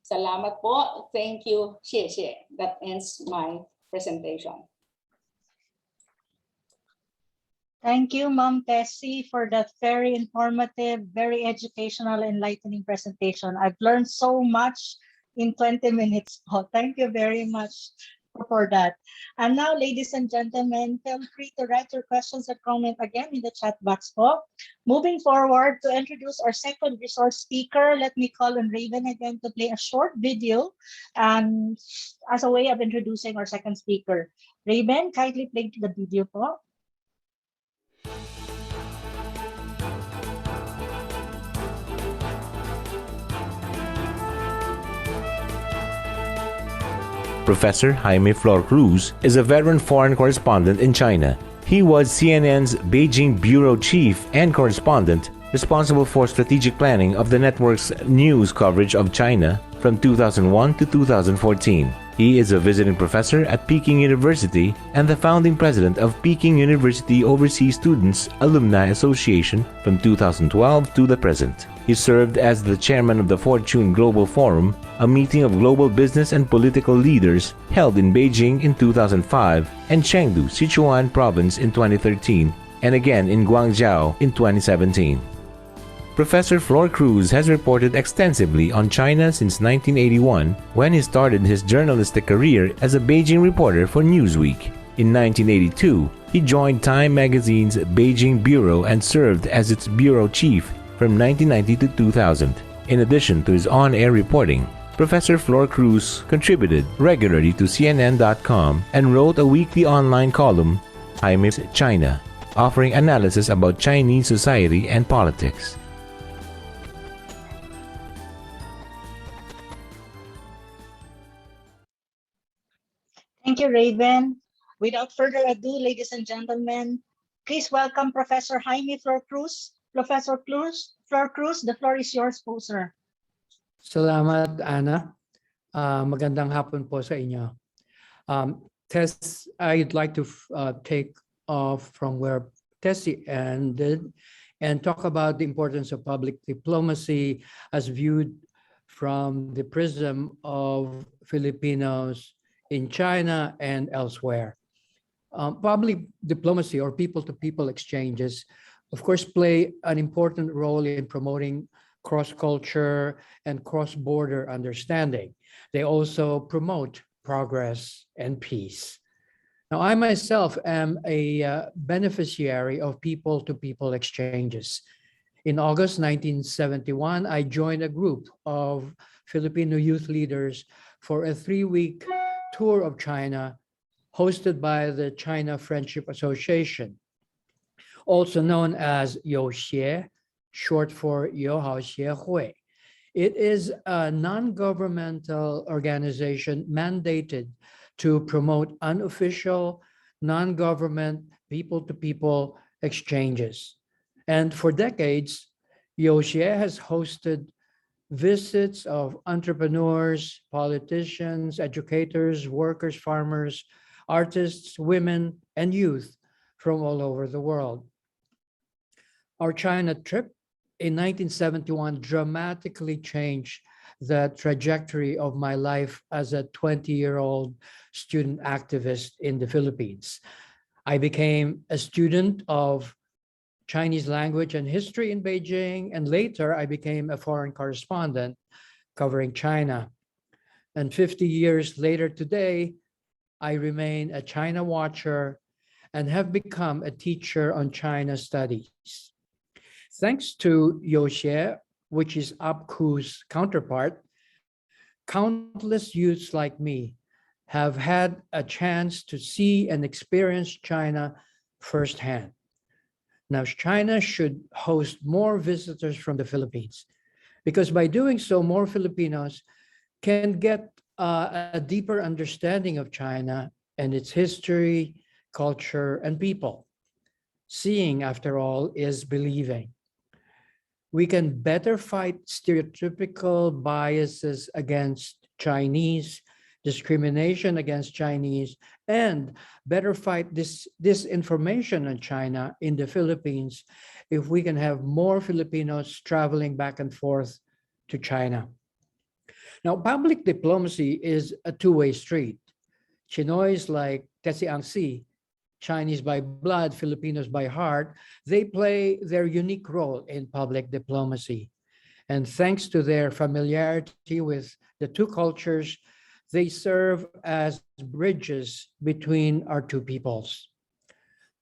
Salamat po. Thank you. 谢谢. That ends my presentation.
Thank you, Ma'am Tessie, for that very informative, very educational, enlightening presentation. I've learned so much in 20 minutes. Oh, thank you very much for that. And now, ladies and gentlemen, feel free to write your questions and comment again in the chat box po. Moving forward, to introduce our second resource speaker, let me call on Raven again to play a short video as a way of introducing our second speaker. Raven, kindly play the video po.
Professor Jaime FlorCruz is a veteran foreign correspondent in China. He was CNN's Beijing bureau chief and correspondent, responsible for strategic planning of the network's news coverage of China from 2001 to 2014. He is a visiting professor at Peking University and the founding president of Peking University Overseas Students Alumni Association from 2012 to the present. He served as the chairman of the Fortune Global Forum, a meeting of global business and political leaders held in Beijing in 2005 and Chengdu, Sichuan province in 2013, and again in Guangzhou in 2017. Professor FlorCruz has reported extensively on China since 1981, when he started his journalistic career as a Beijing reporter for Newsweek. In 1982, he joined Time magazine's Beijing bureau and served as its bureau chief from 1990 to 2000. In addition to his on-air reporting, Professor FlorCruz contributed regularly to CNN.com and wrote a weekly online column, Jaime's China, offering analysis about Chinese society and politics.
Thank you, Raven. Without further ado, ladies and gentlemen, please welcome Professor Jaime FlorCruz. Professor FlorCruz, the floor is yours po, sir.
Salamat, Ana. Magandang hapon po sa inyo. Tess, I'd like to take off from where Tessie ended and talk about the importance of public diplomacy as viewed from the prism of Filipinos in China and elsewhere. Public diplomacy or people-to-people exchanges, of course, play an important role in promoting cross-culture and cross-border understanding. They also promote progress and peace. Now, I myself am a beneficiary of people-to-people exchanges. In August 1971, I joined a group of Filipino youth leaders for a 3-week tour of China hosted by the China Friendship Association, also known as Youxie, short for Youhao Xiehui. It is a non-governmental organization mandated to promote unofficial, non-government, people-to-people exchanges. And for decades, Youxie has hosted visits of entrepreneurs, politicians, educators, workers, farmers, artists, women, and youth from all over the world. Our China trip in 1971 dramatically changed the trajectory of my life as a 20-year-old student activist in the Philippines. I became a student of Chinese language and history in Beijing, and later I became a foreign correspondent covering China. And 50 years later today, I remain a China watcher and have become a teacher on China studies. Thanks to Youxie, which is APCU's counterpart, countless youths like me have had a chance to see and experience China firsthand. Now, China should host more visitors from the Philippines because by doing so, more Filipinos can get a deeper understanding of China and its history, culture, and people. Seeing, after all, is believing. We can better fight stereotypical biases against Chinese, discrimination against Chinese, and better fight this disinformation on China in the Philippines if we can have more Filipinos traveling back and forth to China. Now, public diplomacy is a two-way street. Tsinoys like Tessie, Chinese by blood, Filipinos by heart, they play their unique role in public diplomacy. And thanks to their familiarity with the two cultures, they serve as bridges between our two peoples.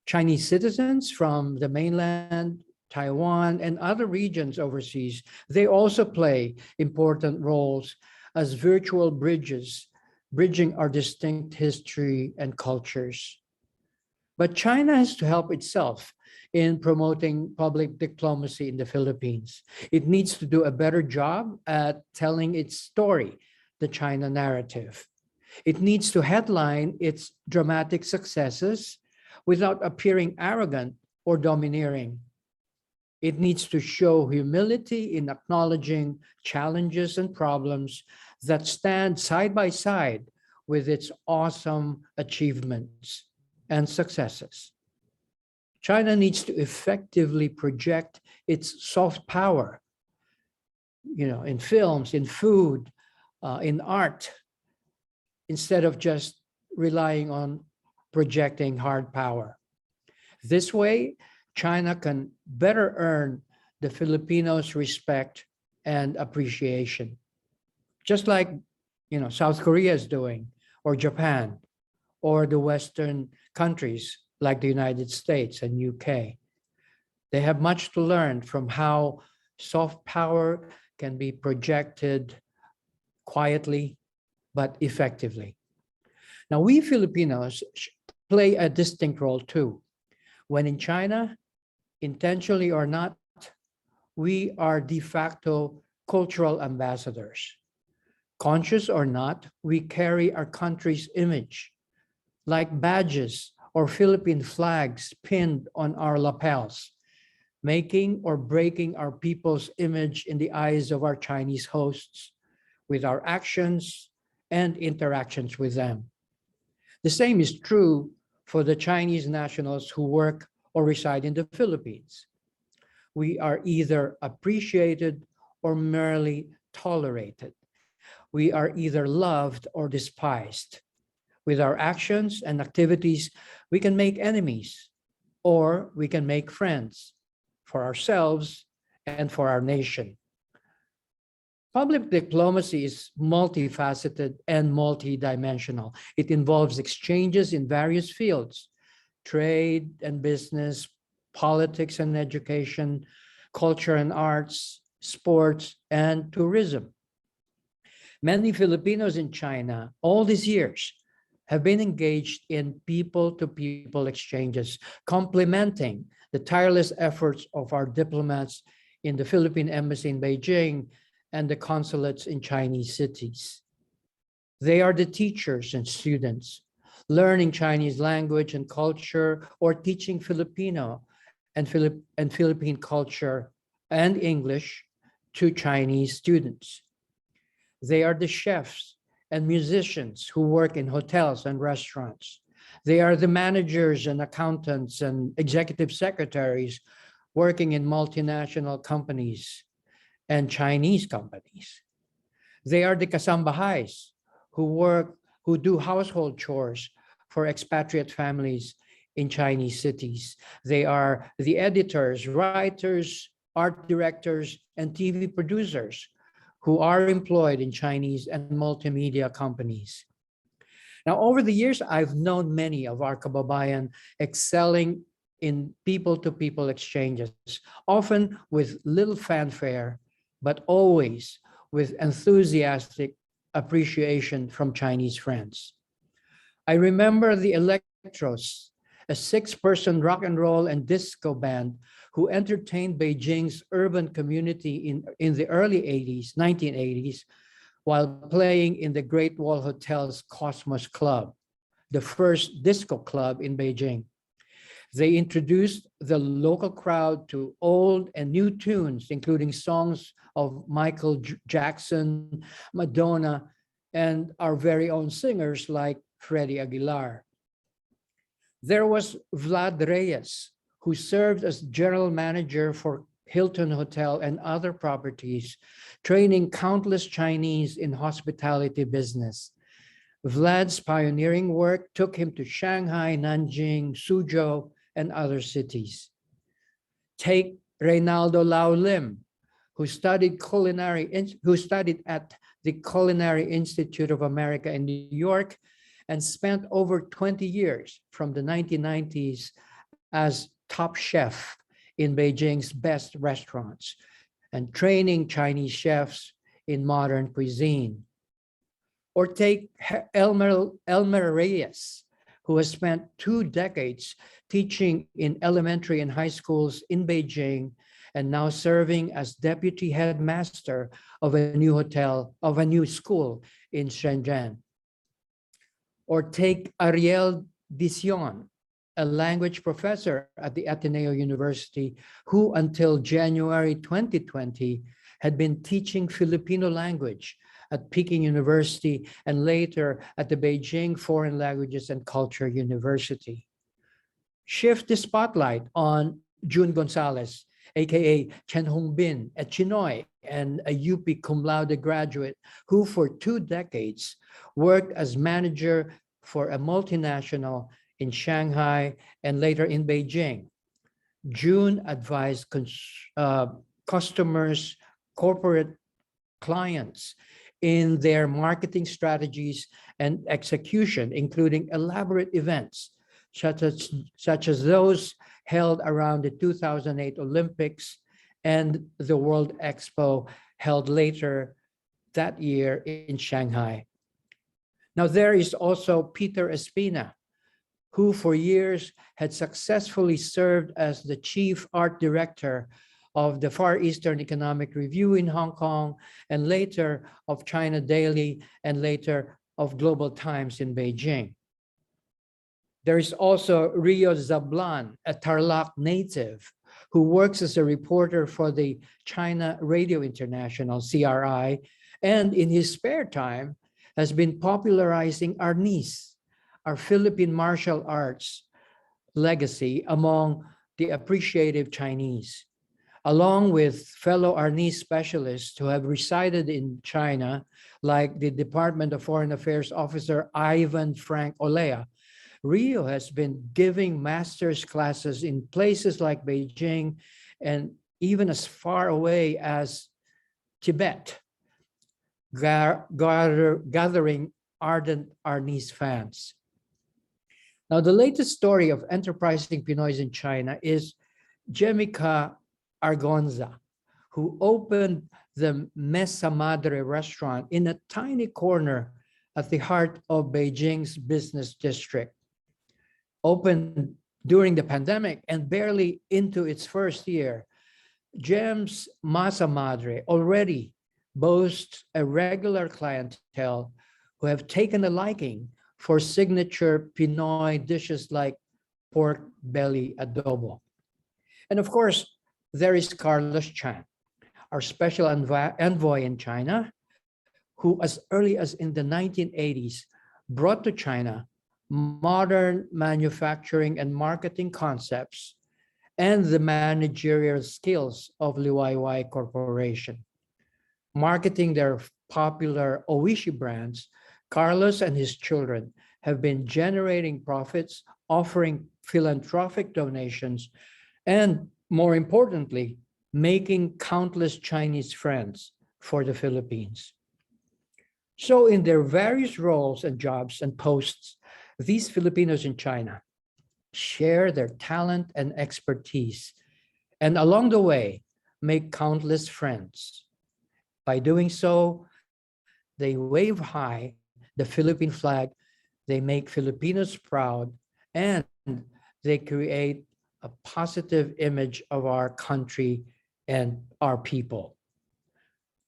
Chinese citizens from the mainland, Taiwan, and other regions overseas, they also play important roles as virtual bridges, bridging our distinct history and cultures. But China has to help itself in promoting public diplomacy in the Philippines. It needs to do a better job at telling its story, the China narrative. It needs to headline its dramatic successes without appearing arrogant or domineering. It needs to show humility in acknowledging challenges and problems that stand side by side with its awesome achievements and successes. China needs to effectively project its soft power, in films, in food, in art, instead of just relying on projecting hard power. This way, China can better earn the Filipinos' respect and appreciation, just like South Korea is doing, or Japan, or the Western countries like the United States and UK. They have much to learn from how soft power can be projected quietly but effectively. Now, we Filipinos play a distinct role too. When in China, intentionally or not, we are de facto cultural ambassadors. Conscious or not, we carry our country's image, like badges or Philippine flags pinned on our lapels, making or breaking our people's image in the eyes of our Chinese hosts with our actions and interactions with them. The same is true for the Chinese nationals who work or reside in the Philippines. We are either appreciated or merely tolerated. We are either loved or despised. With our actions and activities, we can make enemies or we can make friends for ourselves and for our nation. Public diplomacy is multifaceted and multidimensional. It involves exchanges in various fields: trade and business, politics and education, culture and arts, sports, and tourism. Many Filipinos in China all these years have been engaged in people-to-people exchanges, complementing the tireless efforts of our diplomats in the Philippine Embassy in Beijing and the consulates in Chinese cities. They are the teachers and students, learning Chinese language and culture or teaching Filipino and Philippine culture and English to Chinese students. They are the chefs and musicians who work in hotels and restaurants. They are the managers and accountants and executive secretaries working in multinational companies and Chinese companies. They are the kasambahays who do household chores for expatriate families in Chinese cities. They are the editors, writers, art directors, and TV producers who are employed in Chinese and multimedia companies. Now, over the years, I've known many of our kababayan excelling in people-to-people exchanges, often with little fanfare, but always with enthusiastic appreciation from Chinese friends. I remember the Electros, a 6-person rock and roll and disco band who entertained Beijing's urban community in the early 1980s, while playing in the Great Wall Hotel's Cosmos Club, the first disco club in Beijing. They introduced the local crowd to old and new tunes, including songs of Michael Jackson, Madonna, and our very own singers like Freddie Aguilar. There was Vlad Reyes, who served as general manager for Hilton Hotel and other properties, training countless Chinese in hospitality business. Vlad's pioneering work took him to Shanghai, Nanjing, Suzhou, and other cities. Take Reynaldo Lau Lim, who studied at the Culinary Institute of America in New York and spent over 20 years from the 1990s as top chef in Beijing's best restaurants and training Chinese chefs in modern cuisine. Or take Elmer Reyes, who has spent 2 decades teaching in elementary and high schools in Beijing and now serving as deputy headmaster of a new school in Shenzhen. Or take Ariel Dision, a language professor at the Ateneo University, who until January 2020 had been teaching Filipino language at Peking University and later at the Beijing Foreign Languages and Culture University. Shift the spotlight on June Gonzalez, aka Chen Hongbin at Tsinoys, and a UP cum laude graduate who for 2 decades worked as manager for a multinational in Shanghai and later in Beijing. June advised customers, corporate clients in their marketing strategies and execution, including elaborate events such as those held around the 2008 Olympics and the World Expo held later that year in Shanghai. Now, there is also Peter Espina, who for years had successfully served as the chief art director of the Far Eastern Economic Review in Hong Kong, and later of China Daily, and later of Global Times in Beijing. There is also Rio Zablan, a Tarlac native, who works as a reporter for the China Radio International, CRI, and in his spare time has been popularizing Arnis, our Philippine martial arts legacy, among the appreciative Chinese, along with fellow Arnese specialists who have resided in China, like the Department of Foreign Affairs officer Ivan Frank Olea. Rio has been giving master's classes in places like Beijing and even as far away as Tibet, gathering ardent Arnese fans. Now, the latest story of enterprising Pinoys in China is Jaime Argonza, who opened the Mesa Madre restaurant in a tiny corner at the heart of Beijing's business district. Opened during the pandemic and barely into its first year, Gem's Masa Madre already boasts a regular clientele who have taken a liking for signature Pinoy dishes like pork belly adobo. And of course, there is Carlos Chan, our special envoy in China, who as early as in the 1980s brought to China modern manufacturing and marketing concepts and the managerial skills of Liwayway Corporation. Marketing their popular Oishi brands, Carlos and his children have been generating profits, offering philanthropic donations, and more importantly, making countless Chinese friends for the Philippines. So in their various roles and jobs and posts, these Filipinos in China share their talent and expertise, and along the way, make countless friends. By doing so, they wave high the Philippine flag, they make Filipinos proud, and they create a positive image of our country and our people.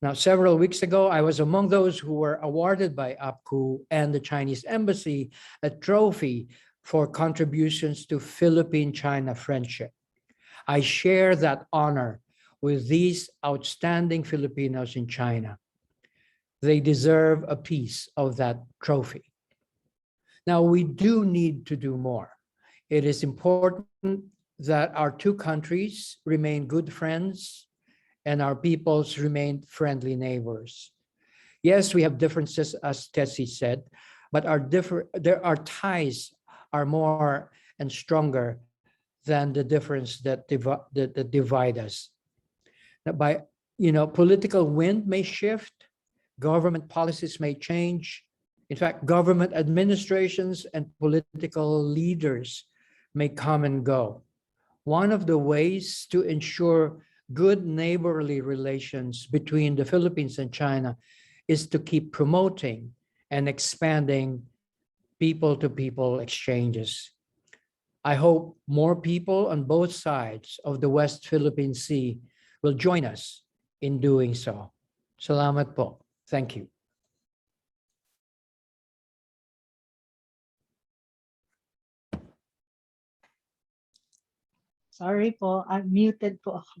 Now, several weeks ago, I was among those who were awarded by APCU and the Chinese Embassy a trophy for contributions to Philippine-China friendship. I share that honor with these outstanding Filipinos in China. They deserve a piece of that trophy. Now, we do need to do more. It is important that our two countries remain good friends and our peoples remain friendly neighbors. Yes, we have differences, as Tessie said, but our ties are more and stronger than the difference that divide us. By, political wind may shift, government policies may change. In fact, government administrations and political leaders may come and go. One of the ways to ensure good neighborly relations between the Philippines and China is to keep promoting and expanding people-to-people exchanges. I hope more people on both sides of the West Philippine Sea will join us in doing so. Salamat po. Thank you.
Sorry po, I'm muted po ako.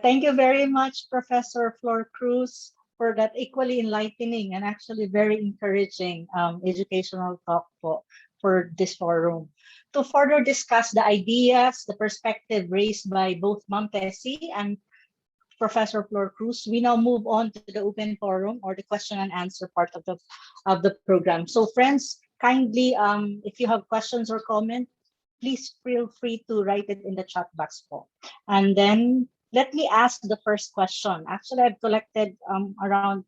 Thank you very much, Professor FlorCruz, for that equally enlightening and actually very encouraging educational talk po for this forum. To further discuss the ideas, the perspective raised by both Ma'am Tessie and Professor FlorCruz, we now move on to the open forum or the question and answer part of the program. So friends, kindly, if you have questions or comments, please feel free to write it in the chat box po. And then let me ask the first question. Actually, I've collected around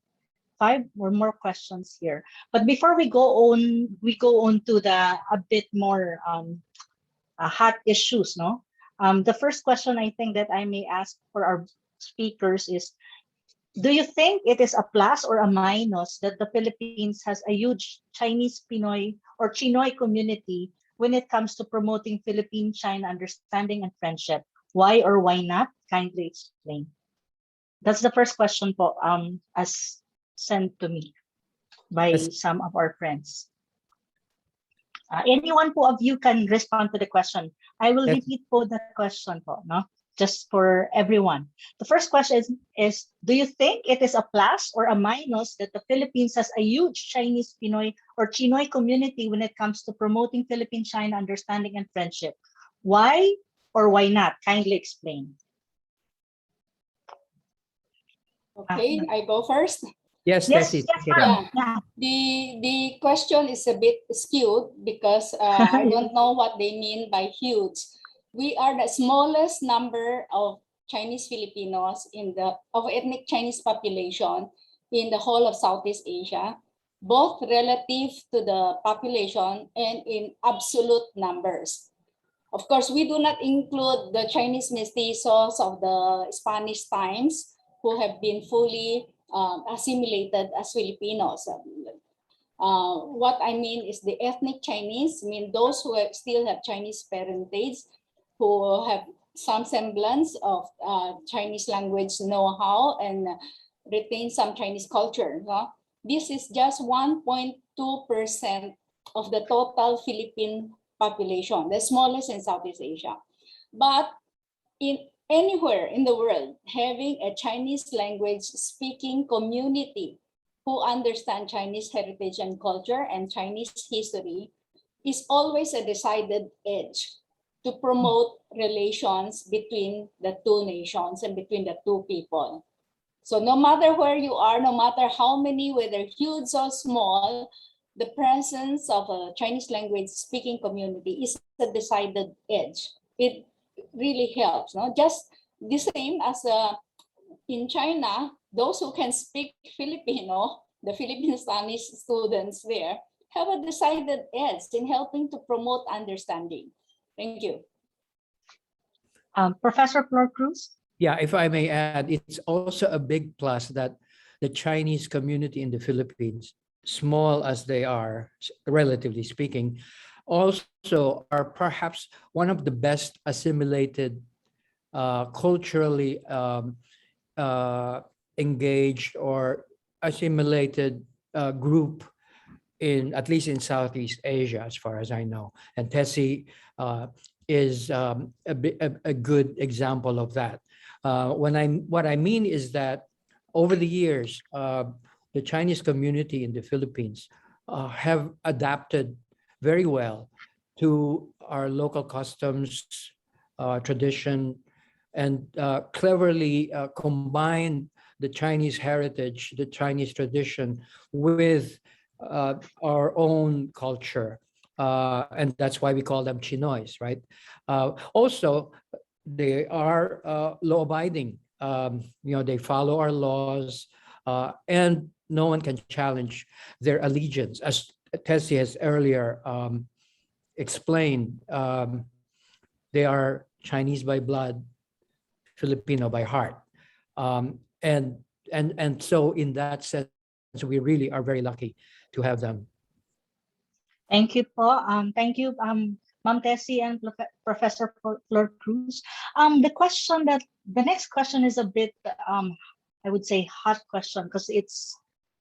5 or more questions here. But before we go on to the a bit more hot issues, no? The first question I think that I may ask for our speakers is, do you think it is a plus or a minus that the Philippines has a huge Chinese Pinoy or Chinoy community when it comes to promoting Philippine-China understanding and friendship? Why or why not? Kindly explain. That's the first question po, as sent to me by some of our friends. Anyone po of you can respond to the question. I will repeat po the question po, no? Just for everyone. The first question is, do you think it is a plus or a minus that the Philippines has a huge Chinese Pinoy or Chinoy community when it comes to promoting Philippine-China understanding and friendship? Why or why not? Kindly explain.
Okay, I go first.
Yes,
Yes,
Tessie,
yes,
take it up.
ma'am. Yeah.
The question is a bit skewed because I don't know what they mean by huge. We are the smallest number of Chinese Filipinos of ethnic Chinese population in the whole of Southeast Asia, both relative to the population and in absolute numbers. Of course, we do not include the Chinese mestizos of the Spanish times who have been fully assimilated as Filipinos. What I mean is the ethnic Chinese, I mean those who still have Chinese parentage, who have some semblance of Chinese language know-how and retain some Chinese culture. No? This is just 1.2% of the total Philippine population, the smallest in Southeast Asia. But in anywhere in the world, having a Chinese language speaking community who understand Chinese heritage and culture and Chinese history is always a decided edge to promote relations between the two nations and between the two people. So no matter where you are, no matter how many, whether huge or small, the presence of a Chinese language speaking community is a decided edge. It really helps. No? Just the same as in China, those who can speak Filipino, the Philippine Spanish students there, have a decided edge in helping to promote understanding. Thank you.
Professor FlorCruz?
Yeah, if I may add, it's also a big plus that the Chinese community in the Philippines, small as they are, relatively speaking, also are perhaps one of the best assimilated, culturally engaged or assimilated group in at least in Southeast Asia, as far as I know. And Tessie is a good example of that. What I mean is that over the years, the Chinese community in the Philippines have adapted very well to our local customs, tradition, and cleverly combined the Chinese heritage, the Chinese tradition with our own culture. And that's why we call them Tsinoys, right? Also, they are law-abiding. They follow our laws, and no one can challenge their allegiance. As Tessie has earlier explained, they are Chinese by blood, Filipino by heart. And so in that sense, we really are very lucky to have them.
Thank you po. Thank you, Ma'am Tessie and Professor FlorCruz. The next question is a bit, I would say, hot question because it's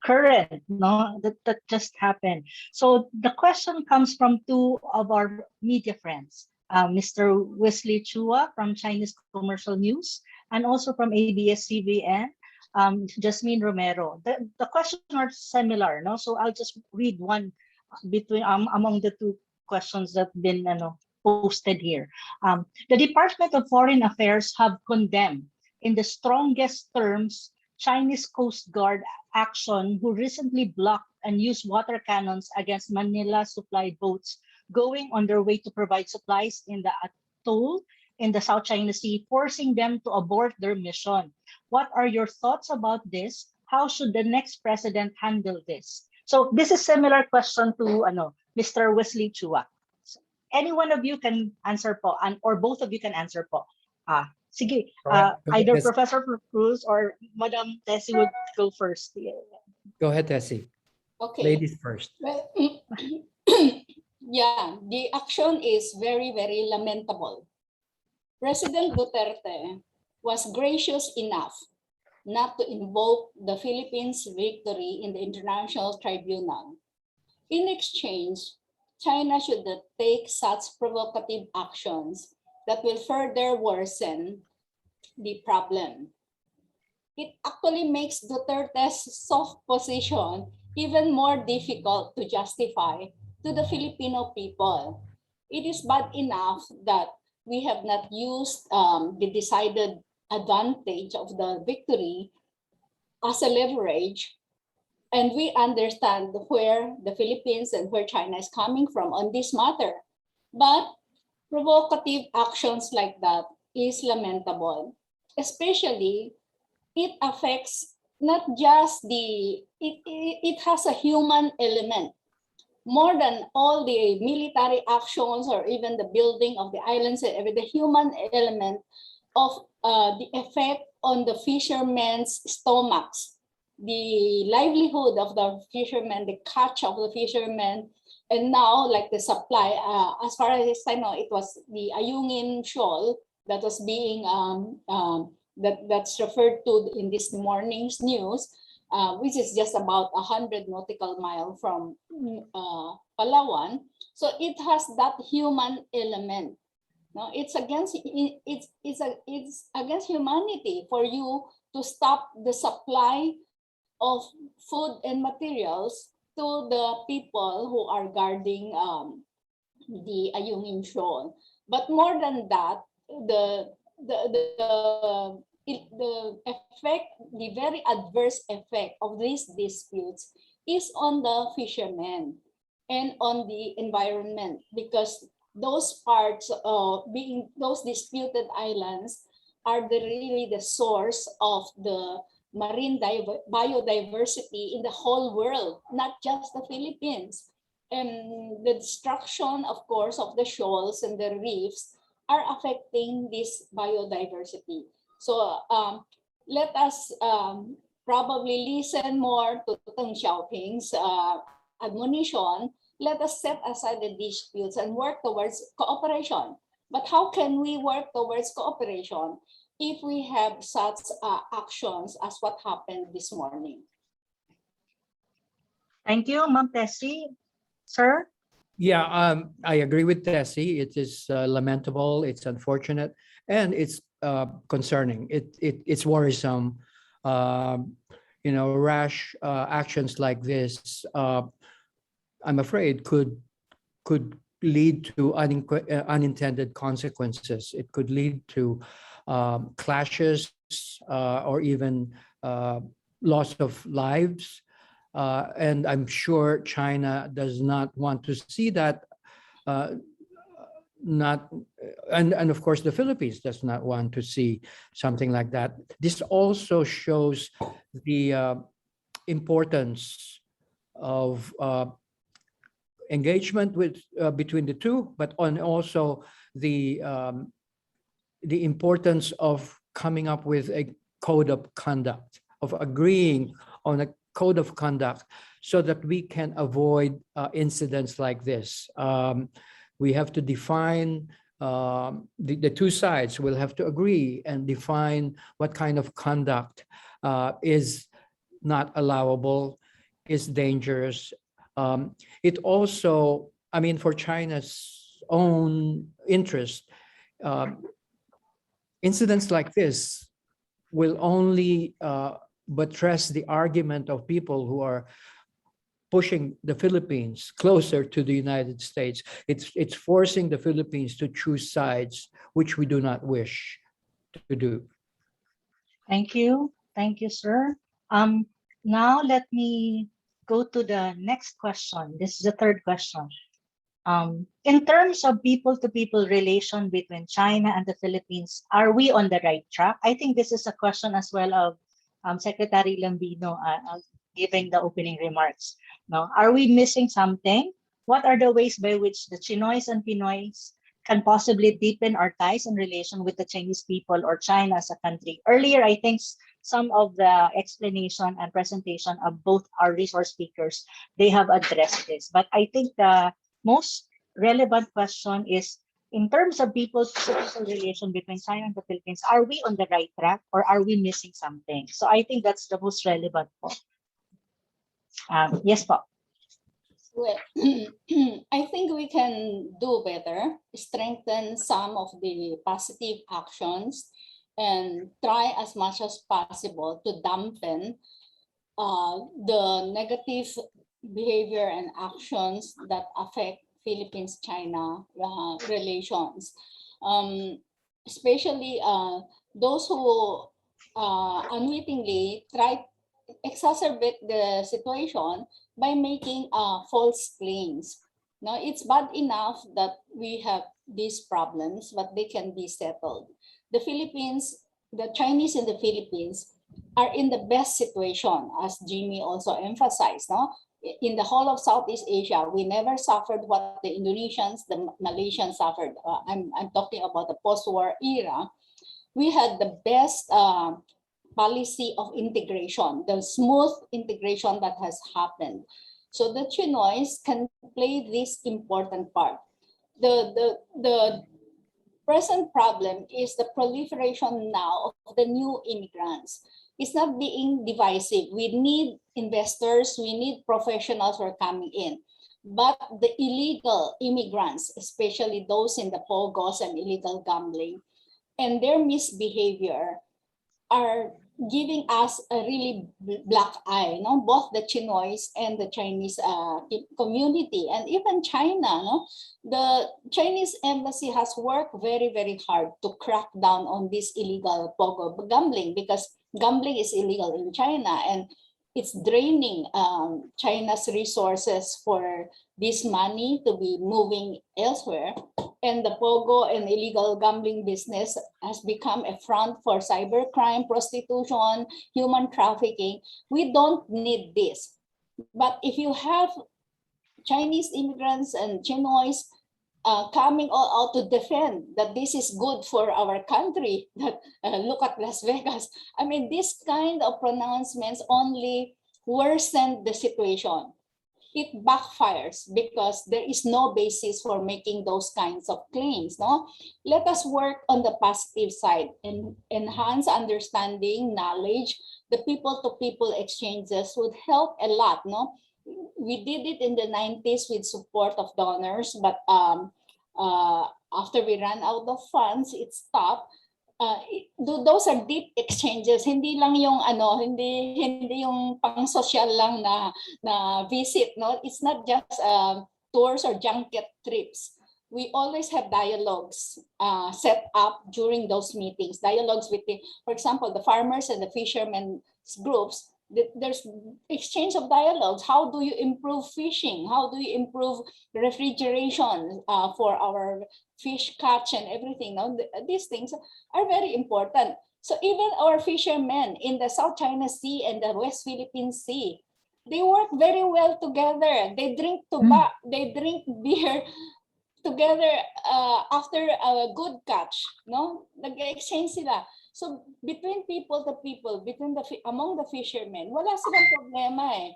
current, no, that just happened. So the question comes from two of our media friends, Mr. Wesley Chua from Chinese Commercial News and also from ABS-CBN, Jasmine Romero. The questions are similar, no? So I'll just read one between among the two questions that have been posted here. The Department of Foreign Affairs have condemned in the strongest terms Chinese Coast Guard action who recently blocked and used water cannons against Manila supply boats going on their way to provide supplies in the atoll in the South China Sea, forcing them to abort their mission. What are your thoughts about this? How should the next president handle this? So this is similar question to Mr. Wesley Chua. So any one of you can answer po, or both of you can answer po. Sige, either Professor Cruz or Madam Tessie would go first.
Go ahead, Tessie.
Okay.
Ladies first.
Well, yeah, the action is very, very lamentable. President Duterte was gracious enough not to invoke the Philippines' victory in the International Tribunal. In exchange, China should not take such provocative actions that will further worsen the problem. It actually makes Duterte's soft position even more difficult to justify to the Filipino people. It is bad enough that we have not used the decided advantage of the victory as a leverage, and we understand where the Philippines and where China is coming from on this matter. But provocative actions like that is lamentable, especially it affects not just it has a human element. More than all the military actions or even the building of the islands, the human element of the effect on the fishermen's stomachs, the livelihood of the fishermen, the catch of the fishermen, and now like the supply. As far as I know, it was the Ayungin shoal that was being that's referred to in this morning's news, which is just about 100 nautical miles from Palawan. So it has that human element. No, it's against humanity for you to stop the supply of food and materials to the people who are guarding the Ayungin shoal. But more than that, the effect, the very adverse effect of these disputes is on the fishermen and on the environment, because those parts being those disputed islands are really the source of the marine biodiversity in the whole world, not just the Philippines. And the destruction, of course, of the shoals and the reefs are affecting this biodiversity. So let us probably listen more to Deng Xiaoping's admonition. Let us set aside the disputes and work towards cooperation. But how can we work towards cooperation if we have such actions as what happened this morning?
Thank you, Ma'am Tessie. Sir?
Yeah, I agree with Tessie. It is lamentable, it's unfortunate, and it's concerning. It's worrisome. Rash actions like this, I'm afraid, could lead to unintended consequences. It could lead to clashes or even loss of lives. And I'm sure China does not want to see that. And of course, the Philippines does not want to see something like that. This also shows the importance of engagement between the two, but also the importance of coming up with a code of conduct, of agreeing on a code of conduct, so that we can avoid incidents like this. We have to define, the two sides will have to agree and define what kind of conduct is not allowable, is dangerous. It also, for China's own interest, incidents like this will only buttress the argument of people who are pushing the Philippines closer to the United States. It's forcing the Philippines to choose sides, which we do not wish to do.
Thank you, sir. Now let me go to the next question. This is the third question. In terms of people-to-people relation between China and the Philippines, are we on the right track? I think this is a question as well of Secretary Lambino giving the opening remarks. Now, are we missing something? What are the ways by which the Tsinoys and Pinoys can possibly deepen our ties and relation with the Chinese people or China as a country? Earlier, I think some of the explanation and presentation of both our resource speakers, they have addressed this. But I think the most relevant question is, in terms of people-to-people relation between China and the Philippines, are we on the right track or are we missing something? So I think that's the most relevant point. Yes, po.
Well, I think we can do better, strengthen some of the positive actions, and try as much as possible to dampen the negative behavior and actions that affect Philippines-China relations. especially those who unwittingly try exacerbate the situation by making false claims. Now, it's bad enough that we have these problems, but they can be settled. The Philippines, the Chinese in the Philippines are in the best situation, as Jaime also emphasized. No? In the whole of Southeast Asia, we never suffered what the Indonesians, the Malaysians suffered. I'm talking about the post-war era. We had the best policy of integration, the smooth integration that has happened. So the Tsinoys can play this important part. The present problem is the proliferation now of the new immigrants. It's not being divisive. We need investors, we need professionals who are coming in. But the illegal immigrants, especially those in the pogos and illegal gambling, and their misbehavior are giving us a really black eye, no? Both the Tsinoys and the Chinese community, and even China. No? The Chinese embassy has worked very, very hard to crack down on this illegal pogo gambling, because gambling is illegal in China and it's draining China's resources for this money to be moving elsewhere. And the pogo and illegal gambling business has become a front for cybercrime, prostitution, human trafficking. We don't need this. But if you have Chinese immigrants and Chinoys coming all out to defend that this is good for our country, that look at Las Vegas. I mean, this kind of pronouncements only worsen the situation. It backfires because there is no basis for making those kinds of claims. No, let us work on the positive side and enhance understanding, knowledge. The people-to-people exchanges would help a lot. No, we did it in the 90s with support of donors, but after we ran out of funds, it stopped. Those are deep exchanges, hindi lang yung hindi yung pang social lang na visit, no? It's not just tours or junket trips. We always have dialogues set up during those meetings, dialogues with for example, the farmers and the fishermen groups. There's exchange of dialogues. How do you improve fishing? How do you improve refrigeration for our fish catch and everything? No? These things are very important. So even our fishermen in the South China Sea and the West Philippine Sea, they work very well together. They drink they drink beer together after a good catch. No, nag-exchange sila. So between people to people, among the fishermen, wala silang problema eh.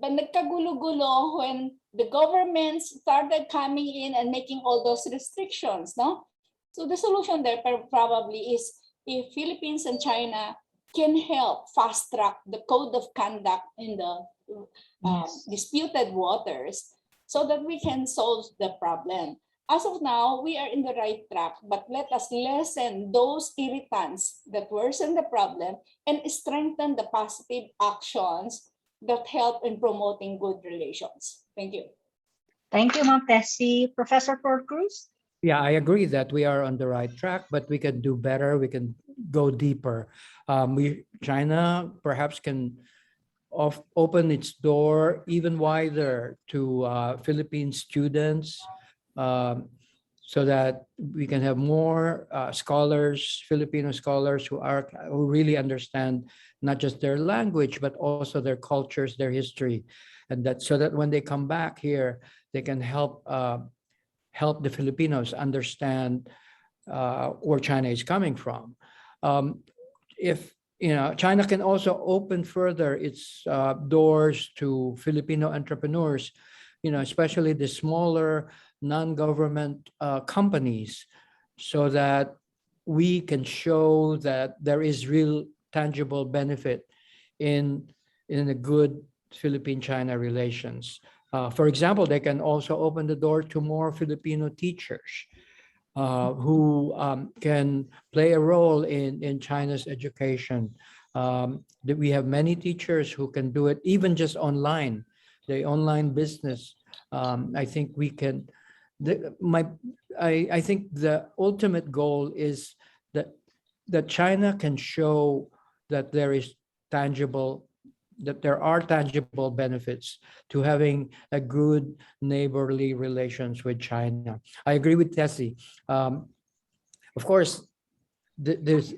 But nagkagulo-gulo when the governments started coming in and making all those restrictions, no? So the solution there probably is if Philippines and China can help fast track the code of conduct in the disputed waters so that we can solve the problem. As of now, we are in the right track, but let us lessen those irritants that worsen the problem and strengthen the positive actions that help in promoting good relations. Thank you.
Thank you, Ma'am Tessie. Professor FlorCruz?
Yeah, I agree that we are on the right track, but we can do better. We can go deeper. China perhaps can open its door even wider to Philippine students, so that we can have more scholars, Filipino scholars who really understand not just their language, but also their cultures, their history, and that so that when they come back here, they can help the Filipinos understand where China is coming from. If China can also open further its doors to Filipino entrepreneurs, especially the smaller non-government companies, so that we can show that there is real tangible benefit in a good Philippine-China relations. For example, they can also open the door to more Filipino teachers who can play a role in China's education. We have many teachers who can do it even just online, the online business. I think we can I think the ultimate goal is that China can show that there are tangible benefits to having a good neighborly relations with China. I agree with Tessie. Of course, there's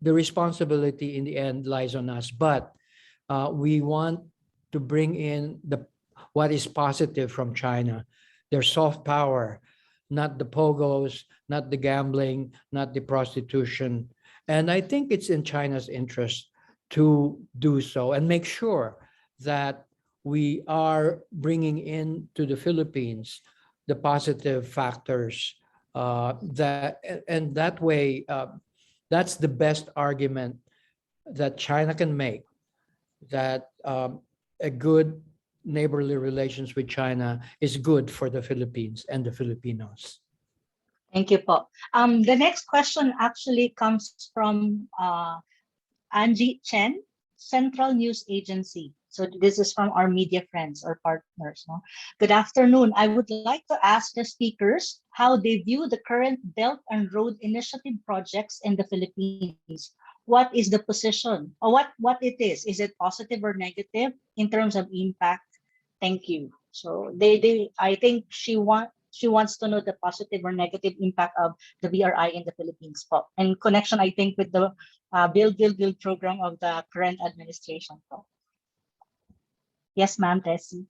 the responsibility in the end lies on us, but we want to bring in what is positive from China, their soft power, not the pogos, not the gambling, not the prostitution. And I think it's in China's interest to do so and make sure that we are bringing into the Philippines the positive factors and that way, that's the best argument that China can make, that a good neighborly relations with China is good for the Philippines and the Filipinos.
Thank you, po. The next question actually comes from Angie Chen, Central News Agency. So this is from our media friends or partners. No? Good afternoon. I would like to ask the speakers how they view the current Belt and Road Initiative projects in the Philippines. What is the position or what it is? Is it positive or negative in terms of impact? Thank you. So I think she wants to know the positive or negative impact of the BRI in the Philippines. Po. In connection, I think, with the Build program of the current administration. Po. Yes, ma'am, Tessie.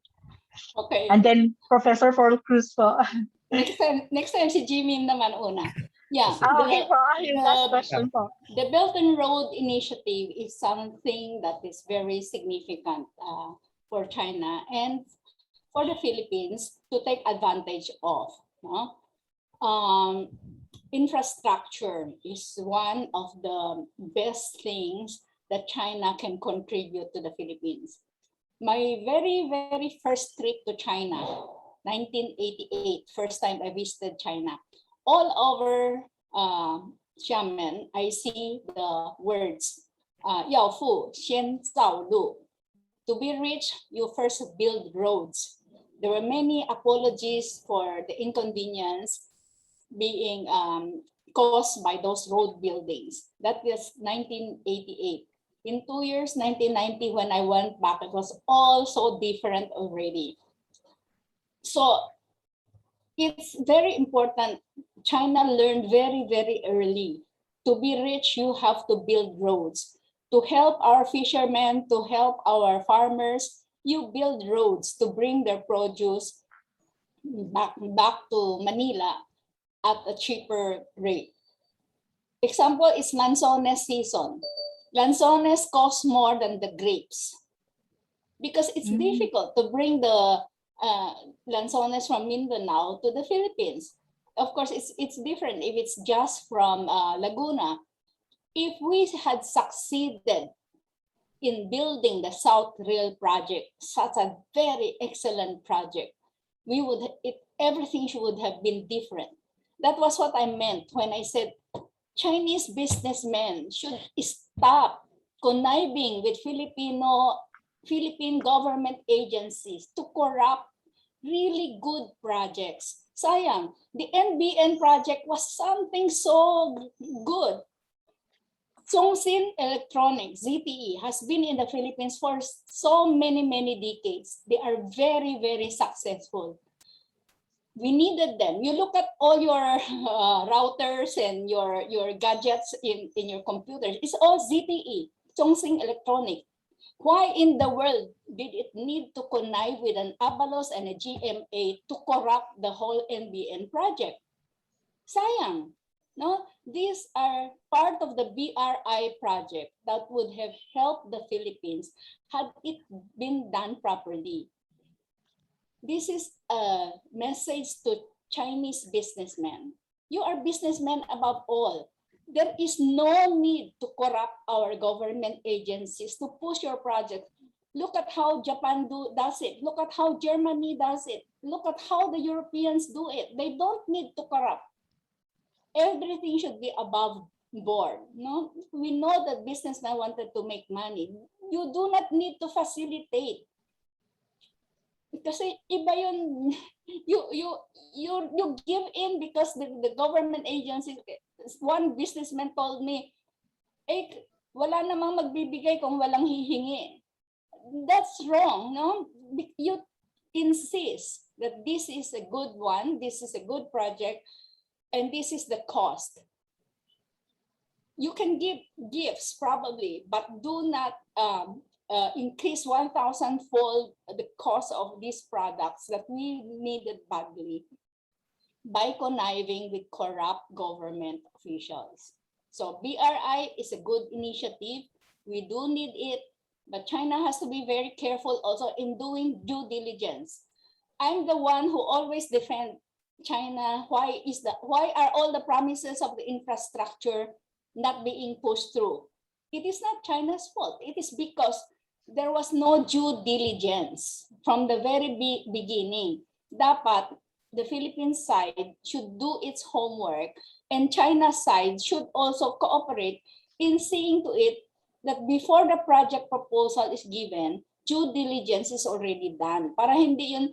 Okay.
And then Professor FlorCruz po.
Next time si Jaime naman una. Yeah.
Okay po. Yung last question po.
The Belt and Road Initiative is something that is very significant for China and for the Philippines to take advantage of. No? Infrastructure is one of the best things that China can contribute to the Philippines. My very, very first trip to China, 1988, first time I visited China. All over Xiamen, I see the words, 要富先造路. To be rich, you first build roads. There were many apologies for the inconvenience being caused by those road buildings. That was 1988. In 2 years, 1990, when I went back, it was all so different already. So it's very important. China learned very, very early. To be rich, you have to build roads. To help our fishermen, to help our farmers, you build roads to bring their produce back to Manila at a cheaper rate. Example is lanzones season. Lanzones cost more than the grapes because it's difficult to bring the lanzones from Mindanao to the Philippines. Of course, it's different if it's just from Laguna. If we had succeeded in building the South Rail project, such a very excellent project, everything would have been different. That was what I meant when I said Chinese businessmen should stop conniving with Philippine government agencies to corrupt really good projects. Sayang, the NBN project was something so good. Zhongxin Electronics, ZTE, has been in the Philippines for so many decades. They are very, very successful. We needed them. You look at all your routers and your gadgets in your computers. It's all ZTE, Zhongxin Electronics. Why in the world did it need to connive with an Abalos and a GMA to corrupt the whole NBN project? Sayang. No, these are part of the BRI project that would have helped the Philippines had it been done properly. This is a message to Chinese businessmen. You are businessmen above all. There is no need to corrupt our government agencies to push your project. Look at how Japan does it. Look at how Germany does it. Look at how the Europeans do it. They don't need to corrupt. Everything should be above board. No? We know that businessmen wanted to make money. You do not need to facilitate. kasi iba yun, you give in because the government agency, one businessman told me, wala namang magbibigay kung walang hihingi. That's wrong, no? You insist that this is a good one, this is a good project, and this is the cost. You can give gifts probably, but do not increase 1,000-fold the cost of these products that we needed badly by conniving with corrupt government officials. So BRI is a good initiative. We do need it, but China has to be very careful also in doing due diligence. I'm the one who always defend China. Why are all the promises of the infrastructure not being pushed through? It is not China's fault. It is because there was no due diligence from the very beginning. Dapat the Philippine side should do its homework, and China's side should also cooperate in seeing to it that before the project proposal is given, due diligence is already done. Para hindi yun,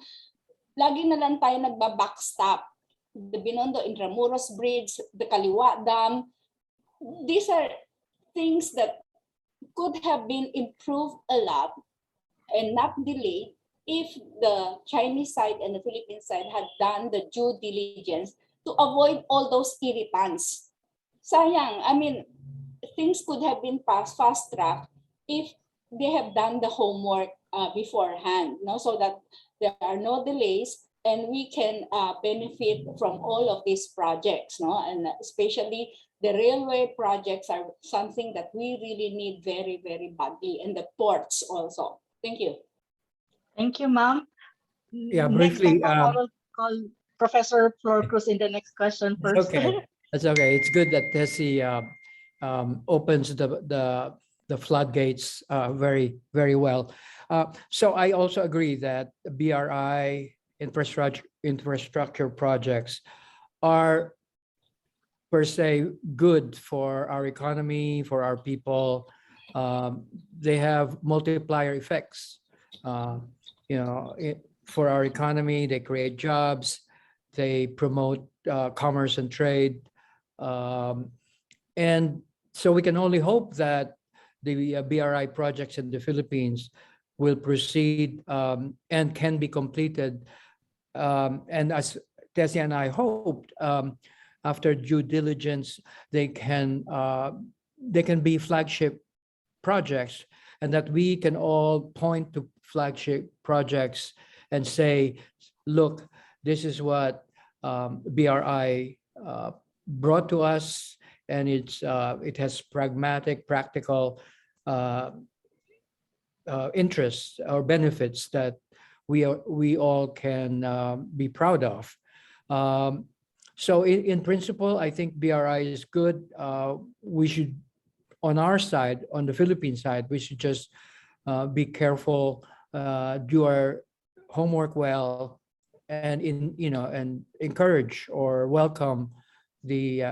lagi na lang tayo nagba-backstop. The Binondo Intramuros Bridge, the Kaliwa Dam, these are things that could have been improved a lot and not delayed if the Chinese side and the Philippine side had done the due diligence to avoid all those irritants. Sayang, I mean, things could have been fast-tracked if they have done the homework beforehand, no? So that there are no delays and we can benefit from all of these projects, no? And especially the railway projects are something that we really need very, very badly, and the ports also. Thank you.
Thank you, ma'am.
Yeah,
Next
briefly,
time, I will call Professor FlorCruz in the next question first.
okay, that's okay. It's good that Tessie opens the floodgates very, very well. So I also agree that BRI infrastructure projects are per se good for our economy, for our people. They have multiplier effects. For our economy, they create jobs, they promote commerce and trade. And so we can only hope that the BRI projects in the Philippines will proceed and can be completed. And as Tessie and I hoped, after due diligence, they can be flagship projects, and that we can all point to flagship projects and say, look, this is what BRI brought to us, and it has pragmatic, practical interests or benefits that we all can be proud of. So in principle, I think BRI is good. We should, on our side, on the Philippine side, we should just be careful, do our homework well, and encourage or welcome the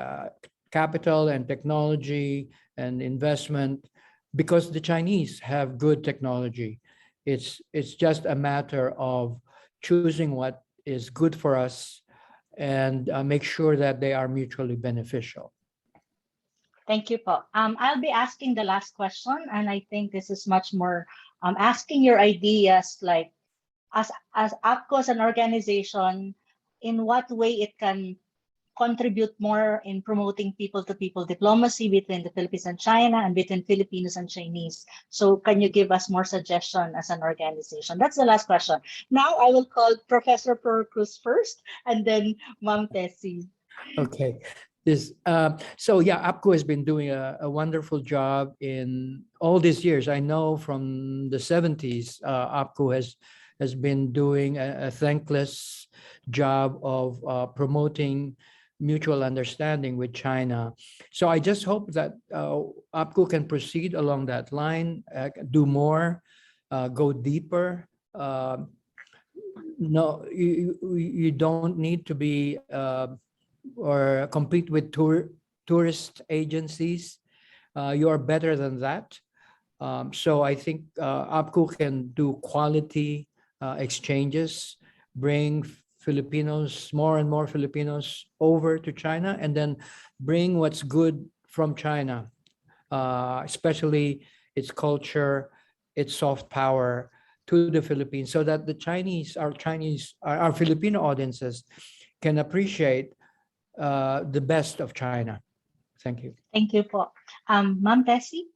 capital and technology and investment, because the Chinese have good technology. It's just a matter of choosing what is good for us and make sure that they are mutually beneficial.
Thank you, po. I'll be asking the last question, and I think this is much more asking your ideas, like as APCO as an organization, in what way it can contribute more in promoting people-to-people diplomacy between the Philippines and China and between Filipinos and Chinese. So can you give us more suggestion as an organization? That's the last question. Now I will call Professor FlorCruz first, and then Ma'am Tessie.
Okay. So yeah, APCO has been doing a wonderful job in all these years. I know from the 70s, APCO has been doing a thankless job of promoting mutual understanding with China. So I just hope that APCO can proceed along that line, do more, go deeper. No, you don't need to be or compete with tourist agencies. You are better than that. So I think APCO can do quality exchanges, bring Filipinos, more and more Filipinos over to China, and then bring what's good from China, especially its culture, its soft power to the Philippines, so that the our Filipino audiences can appreciate the best of China. Thank you.
Thank you po. Ma'am Tessie?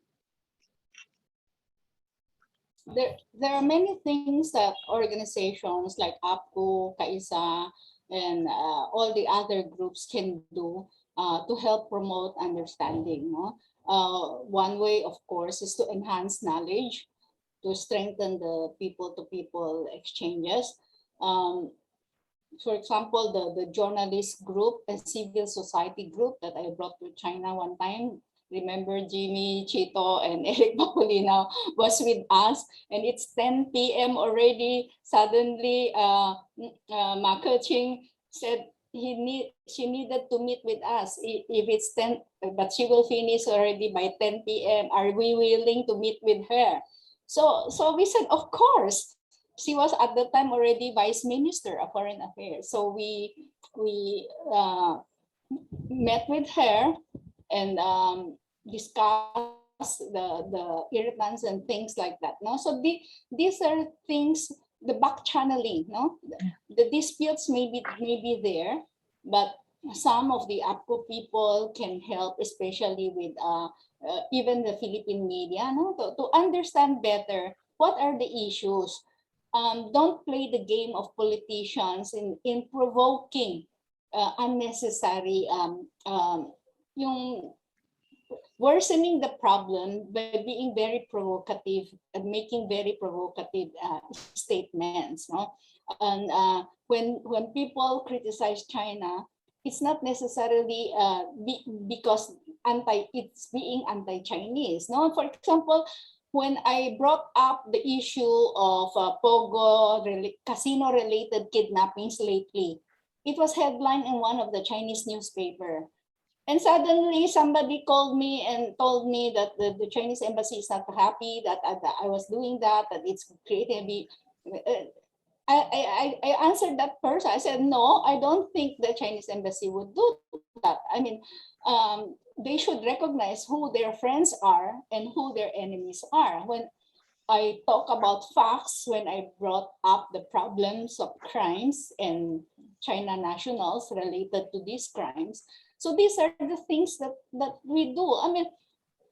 There are many things that organizations like APCU, Kaisa, and all the other groups can do to help promote understanding. No? One way, of course, is to enhance knowledge, to strengthen the people-to-people exchanges. For example, the journalist group and civil society group that I brought to China one time. Remember, Jimmy, Chito, and Eric Bacolina was with us, and it's 10 p.m. already. Suddenly, Ma Keqing said she needed to meet with us. If it's 10, but she will finish already by 10 p.m. Are we willing to meet with her? So we said, of course. She was at the time already Vice Minister of Foreign Affairs. So we met with her and discuss the irritants and things like that. No, so these are things, the back channeling. No, the disputes may be there, but some of the APCO people can help, especially with even the Philippine media, no, to understand better what are the issues. Don't play the game of politicians in provoking unnecessary yung worsening the problem by being very provocative and making very provocative statements. No? And when people criticize China, it's not necessarily because it's being anti-Chinese. No, for example, when I brought up the issue of Pogo casino-related kidnappings lately, it was headlined in one of the Chinese newspaper. And suddenly somebody called me and told me that the Chinese embassy is not happy that I was doing that it's creating I answered that person. I said, no, I don't think the Chinese embassy would do that. I mean, they should recognize who their friends are and who their enemies are. When I talk about facts, when I brought up the problems of crimes and China nationals related to these crimes. So these are the things that we do. I mean,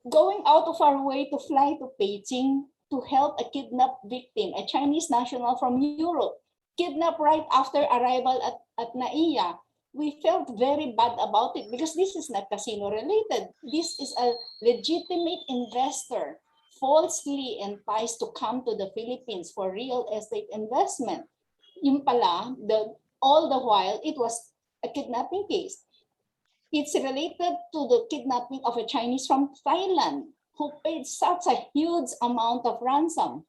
going out of our way to fly to Peking to help a kidnapped victim, a Chinese national from Europe, kidnapped right after arrival at Naiya. We felt very bad about it because this is not casino related. This is a legitimate investor falsely enticed to come to the Philippines for real estate investment. Yung pala, all the while, it was a kidnapping case. It's related to the kidnapping of a Chinese from Thailand who paid such a huge amount of ransom.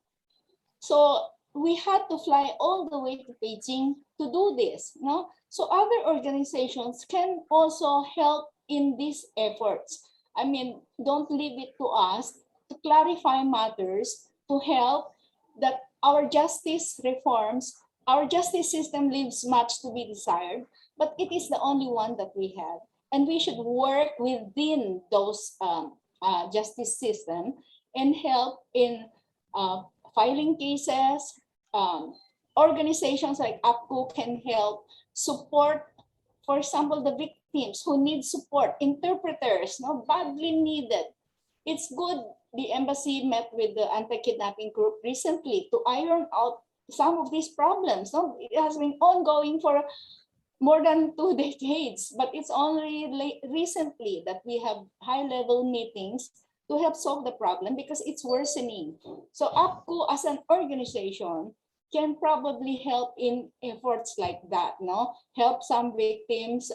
So we had to fly all the way to Beijing to do this. No? So other organizations can also help in these efforts. I mean, don't leave it to us to clarify matters, to help that our justice reforms, our justice system leaves much to be desired, but it is the only one that we have. And we should work within those justice system and help in filing cases. Organizations like APCO can help support, for example, the victims who need support, interpreters, no, badly needed. It's good the embassy met with the anti-kidnapping group recently to iron out some of these problems. No? It has been ongoing for more than 2 decades, but it's only recently that we have high-level meetings to help solve the problem because it's worsening. So APCO as an organization can probably help in efforts like that, no? Help some victims,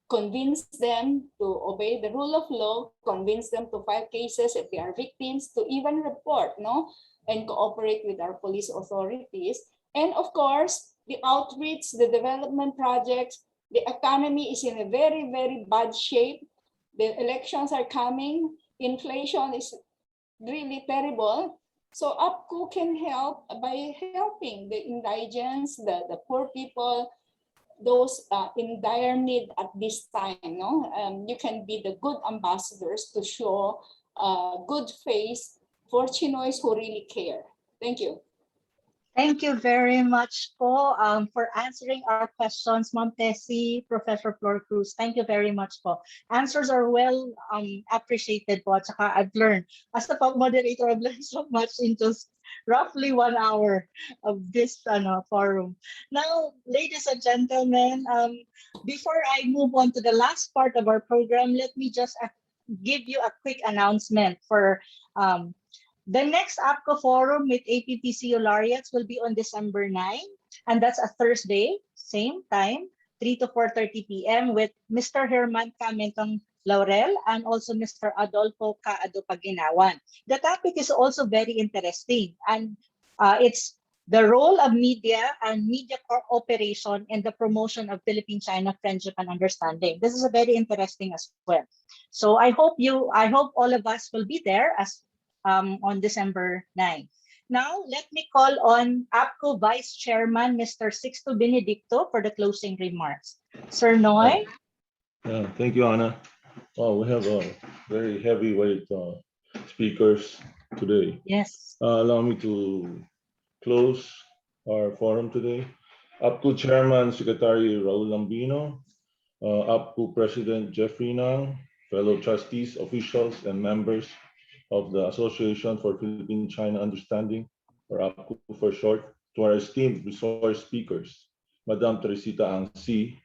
convince them to obey the rule of law, convince them to file cases if they are victims, to even report, no? And cooperate with our police authorities. And of course, the outreach, the development projects, the economy is in a very, very bad shape. The elections are coming. Inflation is really terrible. So APCU can help by helping the indigents, the poor people, those in dire need at this time. No, you can be the good ambassadors to show good face for Chinoys who really care. Thank you.
Thank you very much po for answering our questions, Ma'am Tessie, Professor FlorCruz. Thank you very much po. Answers are well appreciated po. At saka I've learned, as a moderator, I've learned so much in just roughly 1 hour of this forum. Now, ladies and gentlemen, before I move on to the last part of our program, let me just give you a quick announcement for the next APCO forum with APPCU laureates will be on December 9, and that's a Thursday, same time, 3 to 4:30 p.m. with Mr. Herman Camentong Laurel and also Mr. Adolfo Caado Paginawan. The topic is also very interesting, and it's the role of media and media cooperation in the promotion of Philippine-China friendship and understanding. This is a very interesting as well. So I hope all of us will be there as on December 9. Now, let me call on APCO Vice Chairman, Mr. Sixto Benedicto, for the closing remarks. Sir Noy?
Thank you, Anna. We have a very heavyweight speakers today.
Yes.
Allow me to close our forum today. APCO Chairman Secretary Raul Lambino, APCO President Jeffrey Nang, fellow trustees, officials, and members of the Association for Philippine-China Understanding, or APCU for short, to our esteemed resource speakers, Madam Teresita Ang-Si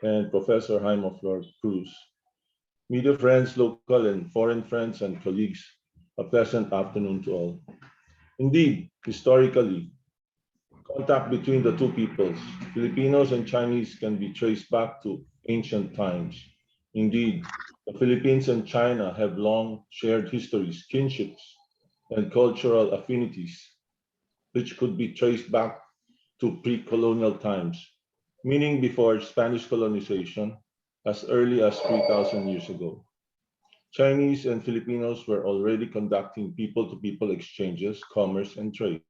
and Professor Jaime of FlorCruz. Media friends, local and foreign friends and colleagues, a pleasant afternoon to all. Indeed, historically, contact between the two peoples, Filipinos and Chinese, can be traced back to ancient times. Indeed, the Philippines and China have long shared histories, kinships, and cultural affinities, which could be traced back to pre-colonial times, meaning before Spanish colonization, as early as 3,000 years ago. Chinese and Filipinos were already conducting people-to-people exchanges, commerce, and trade.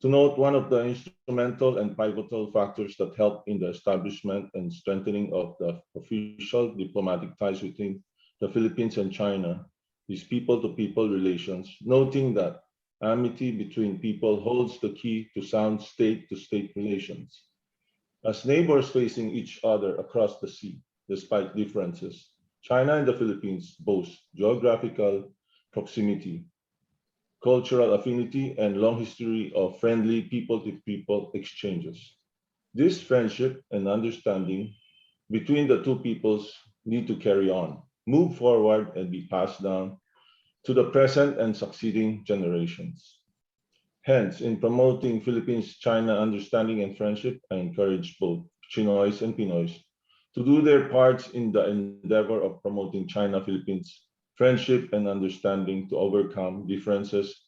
To note, one of the instrumental and pivotal factors that helped in the establishment and strengthening of the official diplomatic ties between the Philippines and China is people-to-people relations, noting that amity between people holds the key to sound state-to-state relations. As neighbors facing each other across the sea, despite differences, China and the Philippines boast geographical proximity, cultural affinity, and long history of friendly people-to-people exchanges. This friendship and understanding between the two peoples need to carry on, move forward, and be passed down to the present and succeeding generations. Hence, in promoting Philippines-China understanding and friendship, I encourage both Chinoys and Pinoys to do their parts in the endeavor of promoting China-Philippines friendship and understanding to overcome differences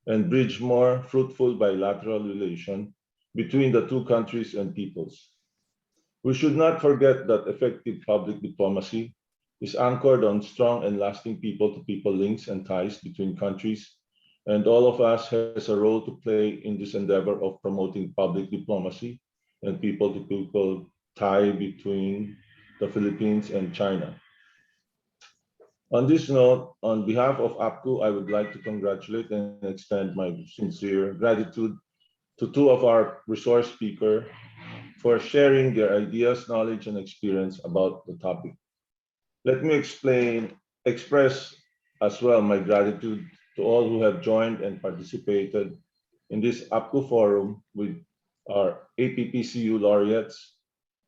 and bridge more fruitful bilateral relation between the two countries and peoples. We should not forget that effective public diplomacy is anchored on strong and lasting people-to-people links and ties between countries, and all of us has a role to play in this endeavor of promoting public diplomacy and people-to-people tie between the Philippines and China. On this note, on behalf of APCU, I would like to congratulate and extend my sincere gratitude to two of our resource speakers for sharing their ideas, knowledge, and experience about the topic. Let me express as well my gratitude to all who have joined and participated in this APCU forum with our APPCU laureates,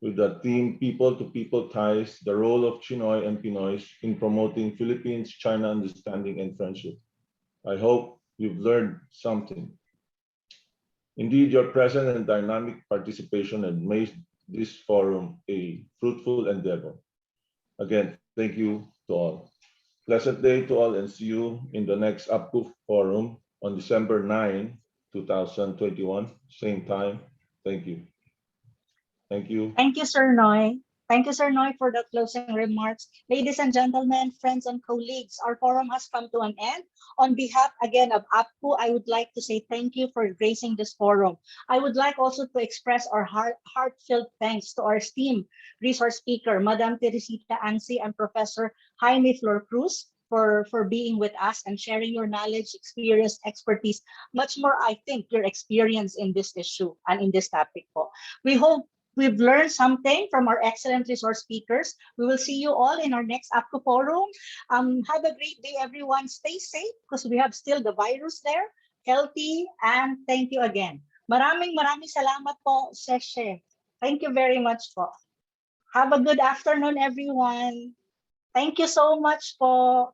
with the theme People-to-People Ties, the role of Chinoy and Pinoys in promoting Philippines-China understanding and friendship. I hope you've learned something. Indeed, your present and dynamic participation has made this forum a fruitful endeavor. Again, thank you to all. Pleasant day to all, and see you in the next APCU forum on December 9, 2021, same time. Thank you. Thank you.
Thank you, Sir Noy. Thank you, Sir Noy, for the closing remarks. Ladies and gentlemen, friends and colleagues, our forum has come to an end. On behalf again of APCU, I would like to say thank you for gracing this forum. I would like also to express our heartfelt thanks to our esteemed resource speaker, Madam Teresita Ansi and Professor Jaime FlorCruz for being with us and sharing your knowledge, experience, expertise, much more, I think, your experience in this issue and in this topic po. We hope we've learned something from our excellent resource speakers. We will see you all in our next APCO forum. Have a great day, everyone. Stay safe because we have still the virus there. Healthy, and thank you again. Maraming salamat po, Seshe. Thank you very much po. Have a good afternoon, everyone. Thank you so much po.